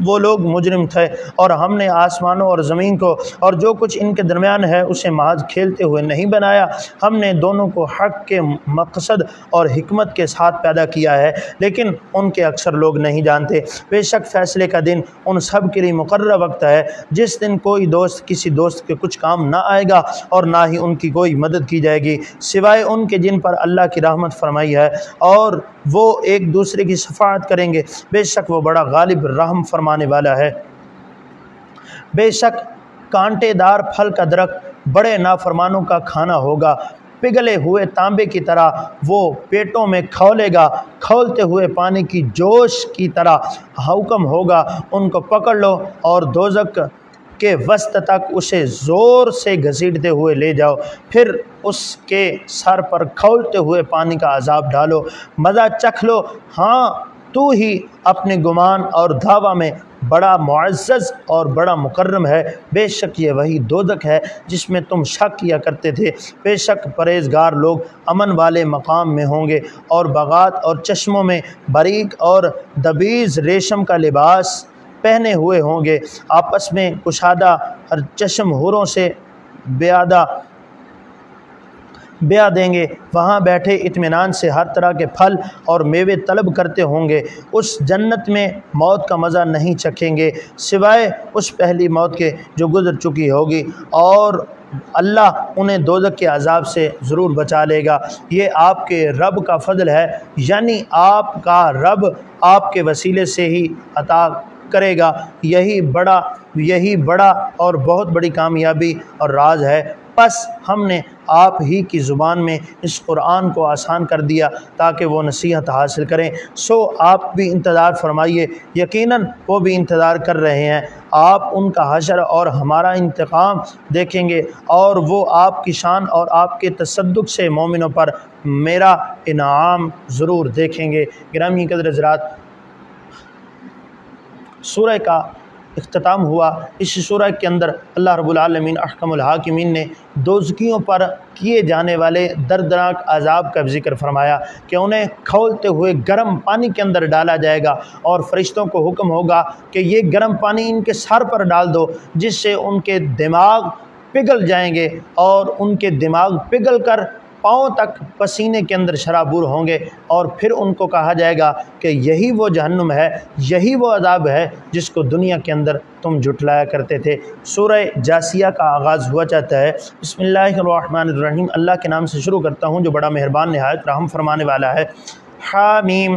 وہ لوگ مجرم تھے۔ اور ہم نے آسمانوں اور زمین کو اور جو کچھ ان کے درمیان ہے اسے محض کھیلتے ہوئے نہیں بنایا، ہم نے دونوں کو حق کے مقصد اور حکمت کے ساتھ پیدا کیا ہے، لیکن ان کے اکثر لوگ نہیں جانتے۔ بے شک فیصلے کا دن ان سب کے لیے مقررہ وقت ہے، جس دن کوئی دوست کسی دوست کے کچھ کام نہ آئے گا، اور نہ ہی ان کی کوئی مدد کی جائے گی سوائے ان کے جن پر اللہ کی رحمت فرمائی ہے، اور وہ ایک دوسرے کی شفاعت کریں گے، بے شک وہ بڑا غالب رحم فرمانے والا ہے۔ بے شک کانٹے دار پھل کا درخت بڑے نافرمانوں کا کھانا ہوگا، پگھلے ہوئے تانبے کی طرح وہ پیٹوں میں کھولے گا، کھولتے ہوئے پانی کی جوش کی طرح حکم ہوگا ان کو پکڑ لو اور دوزخ کے وسط تک اسے زور سے گھسیٹتے ہوئے لے جاؤ، پھر اس کے سر پر کھولتے ہوئے پانی کا عذاب ڈالو، مزہ چکھ لو، ہاں تو ہی اپنے گمان اور دعویٰ میں بڑا معزز اور بڑا مکرم ہے، بے شک یہ وہی دوزخ ہے جس میں تم شک کیا کرتے تھے، بے شک پرہیزگار لوگ امن والے مقام میں ہوں گے اور باغات اور چشموں میں باریک اور دبیز ریشم کا لباس پہنے ہوئے ہوں گے، آپس میں کشادہ ہر چشم حوروں سے بیاہ دیں گے، وہاں بیٹھے اطمینان سے ہر طرح کے پھل اور میوے طلب کرتے ہوں گے، اس جنت میں موت کا مزہ نہیں چکھیں گے سوائے اس پہلی موت کے جو گزر چکی ہوگی، اور اللہ انہیں دوزخ کے عذاب سے ضرور بچا لے گا، یہ آپ کے رب کا فضل ہے، یعنی آپ کا رب آپ کے وسیلے سے ہی عطا کرے گا، یہی بڑا اور بہت بڑی کامیابی اور راز ہے۔ پس ہم نے آپ ہی کی زبان میں اس قرآن کو آسان کر دیا تاکہ وہ نصیحت حاصل کریں، سو آپ بھی انتظار فرمائیے، یقیناً وہ بھی انتظار کر رہے ہیں، آپ ان کا حشر اور ہمارا انتقام دیکھیں گے، اور وہ آپ کی شان اور آپ کے تصدق سے مومنوں پر میرا انعام ضرور دیکھیں گے۔ گرامی قدر حضرات، سورہ کا اختتام ہوا۔ اس سورہ کے اندر اللہ رب العالمین احکم الحاکمین نے دوزخیوں پر کیے جانے والے دردناک عذاب کا ذکر فرمایا کہ انہیں کھولتے ہوئے گرم پانی کے اندر ڈالا جائے گا، اور فرشتوں کو حکم ہوگا کہ یہ گرم پانی ان کے سر پر ڈال دو، جس سے ان کے دماغ پگھل جائیں گے، اور ان کے دماغ پگھل کر پاؤں تک پسینے کے اندر شرابور ہوں گے، اور پھر ان کو کہا جائے گا کہ یہی وہ جہنم ہے، یہی وہ عذاب ہے جس کو دنیا کے اندر تم جھٹلایا کرتے تھے۔ سورہ جاسیہ کا آغاز ہوا چاہتا ہے۔ بسم اللہ الرحمن الرحیم، اللہ کے نام سے شروع کرتا ہوں جو بڑا مہربان نہایت رحم فرمانے والا ہے۔ حامیم،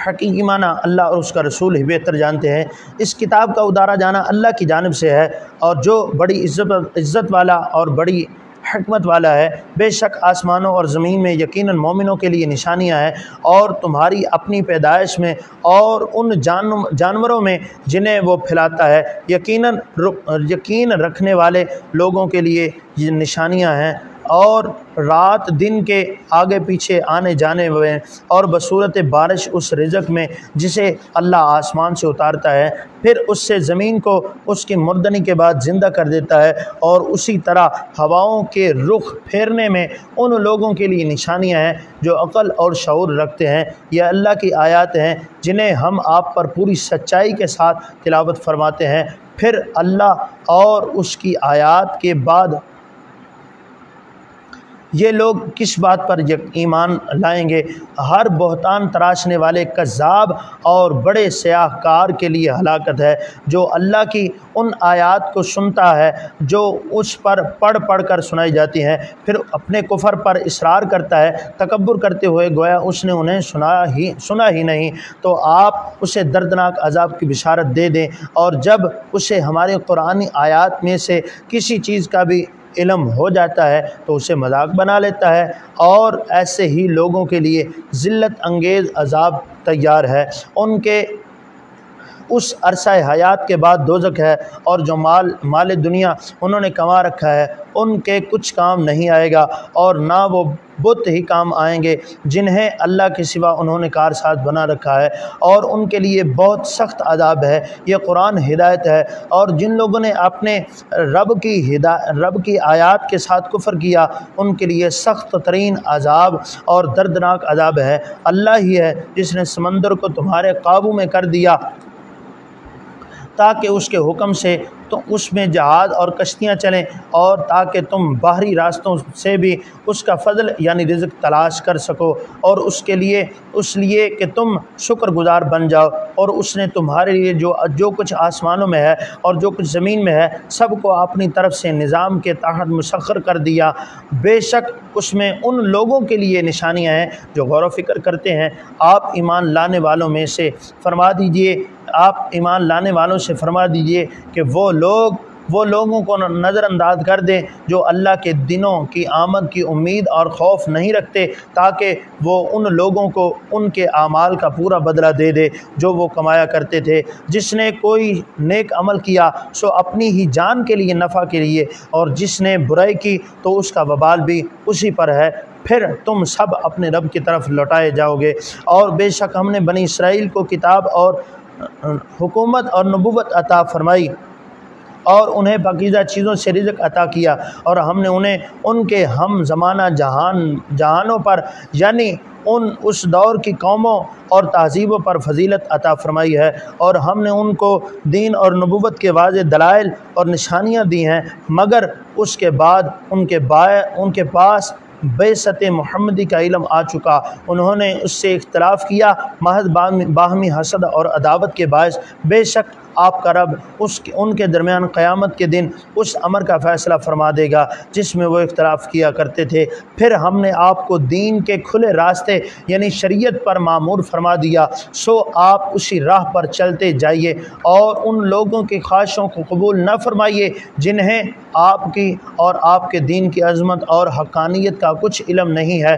حقیقی معنی اللہ اور اس کا رسول ہی بہتر جانتے ہیں۔ اس کتاب کا اتارا جانا اللہ کی جانب سے ہے، اور جو بڑی عزت والا اور بڑی حکمت والا ہے، بے شک آسمانوں اور زمین میں یقیناً مومنوں کے لیے نشانیاں ہیں، اور تمہاری اپنی پیدائش میں اور ان جانوروں میں جنہیں وہ پھیلاتا ہے، یقین رکھنے والے لوگوں کے لیے یہ نشانیاں ہیں، اور رات دن کے آگے پیچھے آنے جانے میں، اور بصورت بارش اس رزق میں جسے اللہ آسمان سے اتارتا ہے، پھر اس سے زمین کو اس کی مردنی کے بعد زندہ کر دیتا ہے، اور اسی طرح ہواؤں کے رخ پھیرنے میں ان لوگوں کے لیے نشانیاں ہیں جو عقل اور شعور رکھتے ہیں۔ یہ اللہ کی آیات ہیں جنہیں ہم آپ پر پوری سچائی کے ساتھ تلاوت فرماتے ہیں۔ پھر اللہ اور اس کی آیات کے بعد یہ لوگ کس بات پر ایمان لائیں گے؟ ہر بہتان تراشنے والے کذاب اور بڑے سیاہ کار کے لیے ہلاکت ہے، جو اللہ کی ان آیات کو سنتا ہے جو اس پر پڑھ کر سنائی جاتی ہیں، پھر اپنے کفر پر اصرار کرتا ہے، تکبر کرتے ہوئے گویا اس نے انہیں سنا ہی نہیں، تو آپ اسے دردناک عذاب کی بشارت دے دیں، اور جب اسے ہمارے قرآنی آیات میں سے کسی چیز کا بھی علم ہو جاتا ہے تو اسے مذاق بنا لیتا ہے، اور ایسے ہی لوگوں کے لیے ذلت انگیز عذاب تیار ہے۔ ان کے اس عرصہ حیات کے بعد دوزخ ہے، اور جو مال دنیا انہوں نے کما رکھا ہے ان کے کچھ کام نہیں آئے گا، اور نہ وہ بت ہی کام آئیں گے جنہیں اللہ کے سوا انہوں نے کارساز بنا رکھا ہے، اور ان کے لیے بہت سخت عذاب ہے۔ یہ قرآن ہدایت ہے، اور جن لوگوں نے اپنے رب کی آیات کے ساتھ کفر کیا ان کے لیے سخت ترین عذاب اور دردناک عذاب ہے۔ اللہ ہی ہے جس نے سمندر کو تمہارے قابو میں کر دیا تاکہ اس کے حکم سے تو اس میں جہاز اور کشتیاں چلیں، اور تاکہ تم باہری راستوں سے بھی اس کا فضل یعنی رزق تلاش کر سکو، اور اس لیے کہ تم شکر گزار بن جاؤ، اور اس نے تمہارے لیے جو کچھ آسمانوں میں ہے اور جو کچھ زمین میں ہے سب کو اپنی طرف سے نظام کے تحت مسخر کر دیا، بے شک اس میں ان لوگوں کے لیے نشانیاں ہیں جو غور و فکر کرتے ہیں۔ آپ ایمان لانے والوں سے فرما دیجئے کہ وہ لوگ وہ لوگوں کو نظر انداز کر دیں جو اللہ کے دنوں کی آمد کی امید اور خوف نہیں رکھتے، تاکہ وہ ان لوگوں کو ان کے اعمال کا پورا بدلہ دے دے جو وہ کمایا کرتے تھے۔ جس نے کوئی نیک عمل کیا سو اپنی ہی جان کے لیے، نفع کے لیے، اور جس نے برائی کی تو اس کا وبال بھی اسی پر ہے، پھر تم سب اپنے رب کی طرف لوٹائے جاؤ گے۔ اور بے شک ہم نے بنی اسرائیل کو کتاب اور حکومت اور نبوت عطا فرمائی اور انہیں پاکیزہ چیزوں سے رزق عطا کیا، اور ہم نے انہیں ان کے ہم زمانہ جہانوں پر یعنی اس دور کی قوموں اور تہذیبوں پر فضیلت عطا فرمائی ہے، اور ہم نے ان کو دین اور نبوت کے واضح دلائل اور نشانیاں دی ہیں، مگر اس کے بعد ان کے پاس بعثت محمدی کا علم آ چکا، انہوں نے اس سے اختلاف کیا محض باہمی حسد اور عداوت کے باعث۔ بے شک آپ کا رب ان کے درمیان قیامت کے دن اس امر کا فیصلہ فرما دے گا جس میں وہ اختلاف کیا کرتے تھے۔ پھر ہم نے آپ کو دین کے کھلے راستے یعنی شریعت پر مامور فرما دیا، سو آپ اسی راہ پر چلتے جائیے اور ان لوگوں کی خواہشوں کو قبول نہ فرمائیے جنہیں آپ کی اور آپ کے دین کی عظمت اور حقانیت کا کچھ علم نہیں ہے۔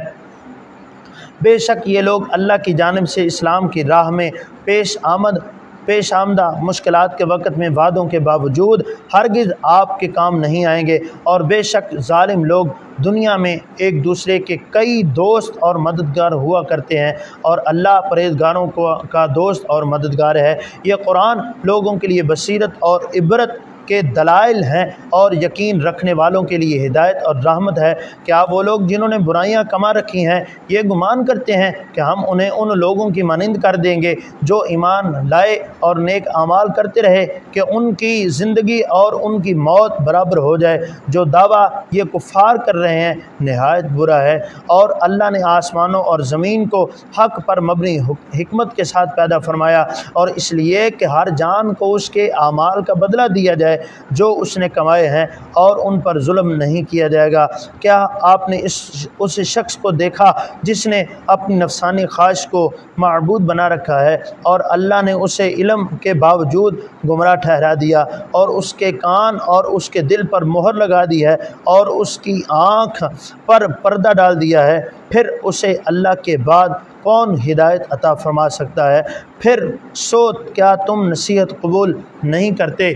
بے شک یہ لوگ اللہ کی جانب سے اسلام کی راہ میں پیش آمدہ مشکلات کے وقت میں وعدوں کے باوجود ہرگز آپ کے کام نہیں آئیں گے، اور بے شک ظالم لوگ دنیا میں ایک دوسرے کے کئی دوست اور مددگار ہوا کرتے ہیں، اور اللہ پرہیزگاروں کا دوست اور مددگار ہے۔ یہ قرآن لوگوں کے لیے بصیرت اور عبرت کے دلائل ہیں اور یقین رکھنے والوں کے لیے ہدایت اور رحمت ہے۔ کیا وہ لوگ جنہوں نے برائیاں کما رکھی ہیں یہ گمان کرتے ہیں کہ ہم انہیں ان لوگوں کی مانند کر دیں گے جو ایمان لائے اور نیک اعمال کرتے رہے کہ ان کی زندگی اور ان کی موت برابر ہو جائے؟ جو دعویٰ یہ کفار کر رہے ہیں نہایت برا ہے۔ اور اللہ نے آسمانوں اور زمین کو حق پر مبنی حکمت کے ساتھ پیدا فرمایا، اور اس لیے کہ ہر جان کو اس کے اعمال کا بدلہ دیا جائے جو اس نے کمائے ہیں، اور ان پر ظلم نہیں کیا جائے گا۔ کیا آپ نے اس شخص کو دیکھا جس نے اپنی نفسانی خواہش کو معبود بنا رکھا ہے، اور اللہ نے اسے علم کے باوجود گمراہ ٹھہرا دیا، اور اس کے کان اور اس کے دل پر مہر لگا دی ہے، اور اس کی آنکھ پر پردہ ڈال دیا ہے؟ پھر اسے اللہ کے بعد کون ہدایت عطا فرما سکتا ہے؟ پھر سو کیا تم نصیحت قبول نہیں کرتے؟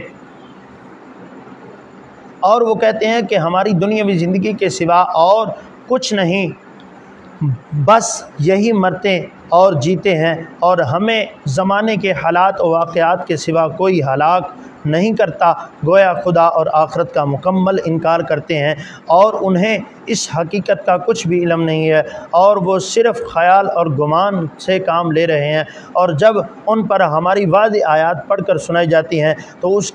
اور وہ کہتے ہیں کہ ہماری دنیاوی زندگی کے سوا اور کچھ نہیں، بس یہی مرتے اور جیتے ہیں، اور ہمیں زمانے کے حالات و واقعات کے سوا کوئی ہلاک نہیں کرتا۔ گویا خدا اور آخرت کا مکمل انکار کرتے ہیں اور انہیں اس حقیقت کا کچھ بھی علم نہیں ہے، اور وہ صرف خیال اور گمان سے کام لے رہے ہیں، اور جب ان پر ہماری واضح آیات پڑھ کر سنائی جاتی ہیں تو اس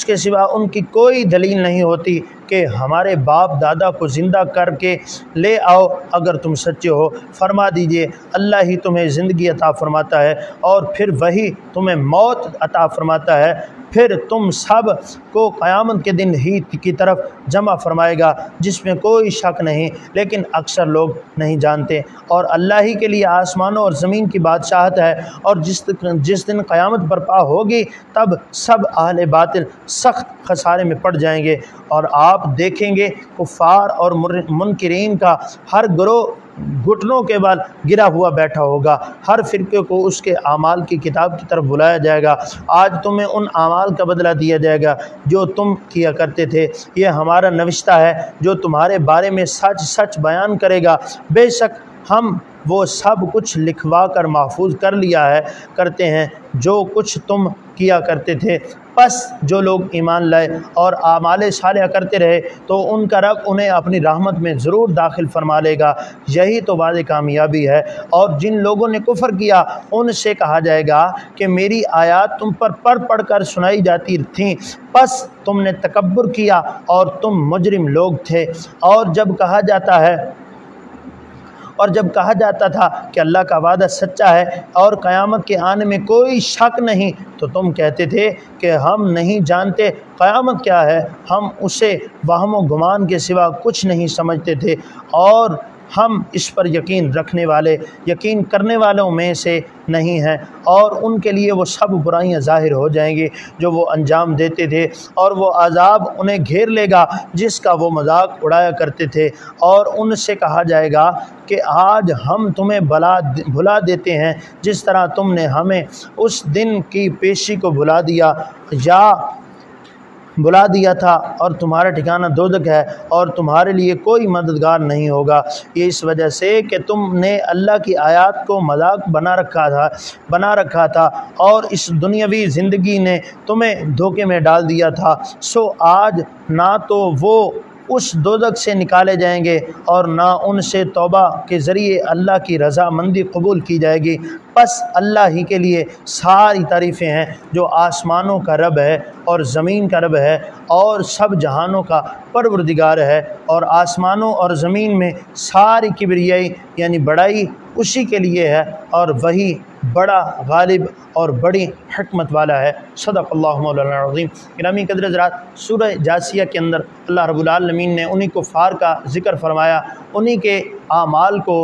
کے سوا ان کی کوئی دلیل نہیں ہوتی کہ ہمارے باپ دادا کو زندہ کر کے لے آؤ اگر تم سچے ہو۔ فرما دیجئے اللہ ہی تمہیں زندگی عطا فرماتا ہے اور پھر وہی تمہیں موت عطا فرماتا ہے، پھر تم سب کو قیامت کے دن ہی کی طرف جمع فرمائے گا جس میں کوئی شک نہیں، لیکن اکثر لوگ نہیں جانتے۔ اور اللہ ہی کے لیے آسمانوں اور زمین کی بادشاہت ہے، اور جس دن قیامت برپا ہوگی تب سب اہل باطل سخت خسارے میں پڑ جائیں گے، اور آپ دیکھیں گے کفار اور منکرین کا ہر گروہ گھٹنوں کے بل گرا ہوا بیٹھا ہوگا، ہر فرقے کو اس کے اعمال کی کتاب کی طرف بلایا جائے گا، آج تمہیں ان اعمال کا بدلہ دیا جائے گا جو تم کیا کرتے تھے، یہ ہمارا نوشتہ ہے جو تمہارے بارے میں سچ سچ بیان کرے گا، بے شک ہم وہ سب کچھ لکھوا کر محفوظ کر لیا کرتے ہیں جو کچھ تم کیا کرتے تھے۔ پس جو لوگ ایمان لائے اور اعمال صالحہ کرتے رہے تو ان کا رب انہیں اپنی رحمت میں ضرور داخل فرما لے گا، یہی تو واضح کامیابی ہے۔ اور جن لوگوں نے کفر کیا ان سے کہا جائے گا کہ میری آیات تم پر پڑھ کر سنائی جاتی تھیں، پس تم نے تکبر کیا اور تم مجرم لوگ تھے۔ اور جب کہا جاتا تھا کہ اللہ کا وعدہ سچا ہے اور قیامت کے آنے میں کوئی شک نہیں تو تم کہتے تھے کہ ہم نہیں جانتے قیامت کیا ہے، ہم اسے وہم و گمان کے سوا کچھ نہیں سمجھتے تھے، اور ہم اس پر یقین رکھنے والے، یقین کرنے والوں میں سے نہیں ہیں، اور ان کے لیے وہ سب برائیاں ظاہر ہو جائیں گی جو وہ انجام دیتے تھے، اور وہ عذاب انہیں گھیر لے گا جس کا وہ مذاق اڑایا کرتے تھے، اور ان سے کہا جائے گا کہ آج ہم تمہیں بھلا دیتے ہیں جس طرح تم نے ہمیں اس دن کی پیشی کو بھلا دیا تھا، اور تمہارا ٹھکانہ دوزخ ہے اور تمہارے لیے کوئی مددگار نہیں ہوگا۔ یہ اس وجہ سے کہ تم نے اللہ کی آیات کو مذاق بنا رکھا تھا اور اس دنیاوی زندگی نے تمہیں دھوکے میں ڈال دیا تھا، سو آج نہ تو وہ اس دوزخ سے نکالے جائیں گے اور نہ ان سے توبہ کے ذریعے اللہ کی رضامندی قبول کی جائے گی۔ پس اللہ ہی کے لیے ساری تعریفیں ہیں جو آسمانوں کا رب ہے اور زمین کا رب ہے اور سب جہانوں کا پروردگار ہے، اور آسمانوں اور زمین میں ساری کبریائی یعنی بڑائی اسی کے لیے ہے، اور وہی بڑا غالب اور بڑی حکمت والا ہے۔ صدق اللہ مولانا العظیم۔ گرامی قدر حضرات، سورہ جاثیہ کے اندر اللہ رب العالمین نے انہی کفار کا ذکر فرمایا، انہی کے اعمال کو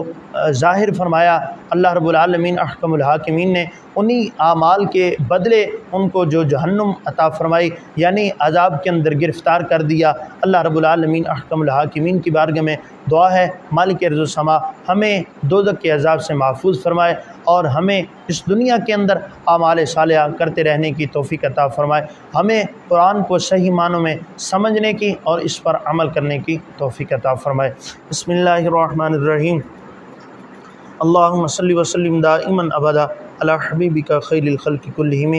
ظاہر فرمایا۔ اللہ رب العالمین احکم الحاکمین نے انہی اعمال کے بدلے ان کو جو جہنم عطا فرمائی یعنی عذاب کے اندر گرفتار کر دیا۔ اللہ رب العالمین احکم الحاکمین کی بارگاہ میں دعا ہے مالک ارض و سما ہمیں دوزخ کے عذاب سے محفوظ فرمائے اور ہمیں اس دنیا کے اندر اعمال صالحہ کرتے رہنے کی توفیق عطا فرمائے، ہمیں قرآن کو صحیح معنوں میں سمجھنے کی اور اس پر عمل کرنے کی توفیق عطا فرمائے۔ بسم اللہ الرحمن الرحیم۔ اللہم صلی وسلم دائما ابدا علی حبیبک خیر الخلق کلہم،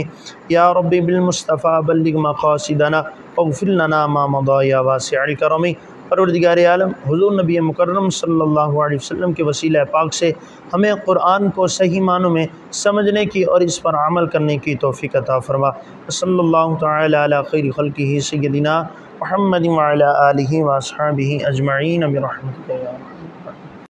یا رب بالمصطفیٰ بلغ مقاصدنا واغفر لنا ما مضی یا واسع الکرم۔ پروردگار عالم حضور نبی مکرم صلی اللہ علیہ وسلم کے وسیلہ پاک سے ہمیں قرآن کو صحیح معنوں میں سمجھنے کی اور اس پر عمل کرنے کی توفیق عطا فرما۔ صلی اللہ تعالی علی خیر خلقہ سیدنا محمد وعلی آلہ واصحابہ اجمعین برحمتک یا ارحم الراحمین۔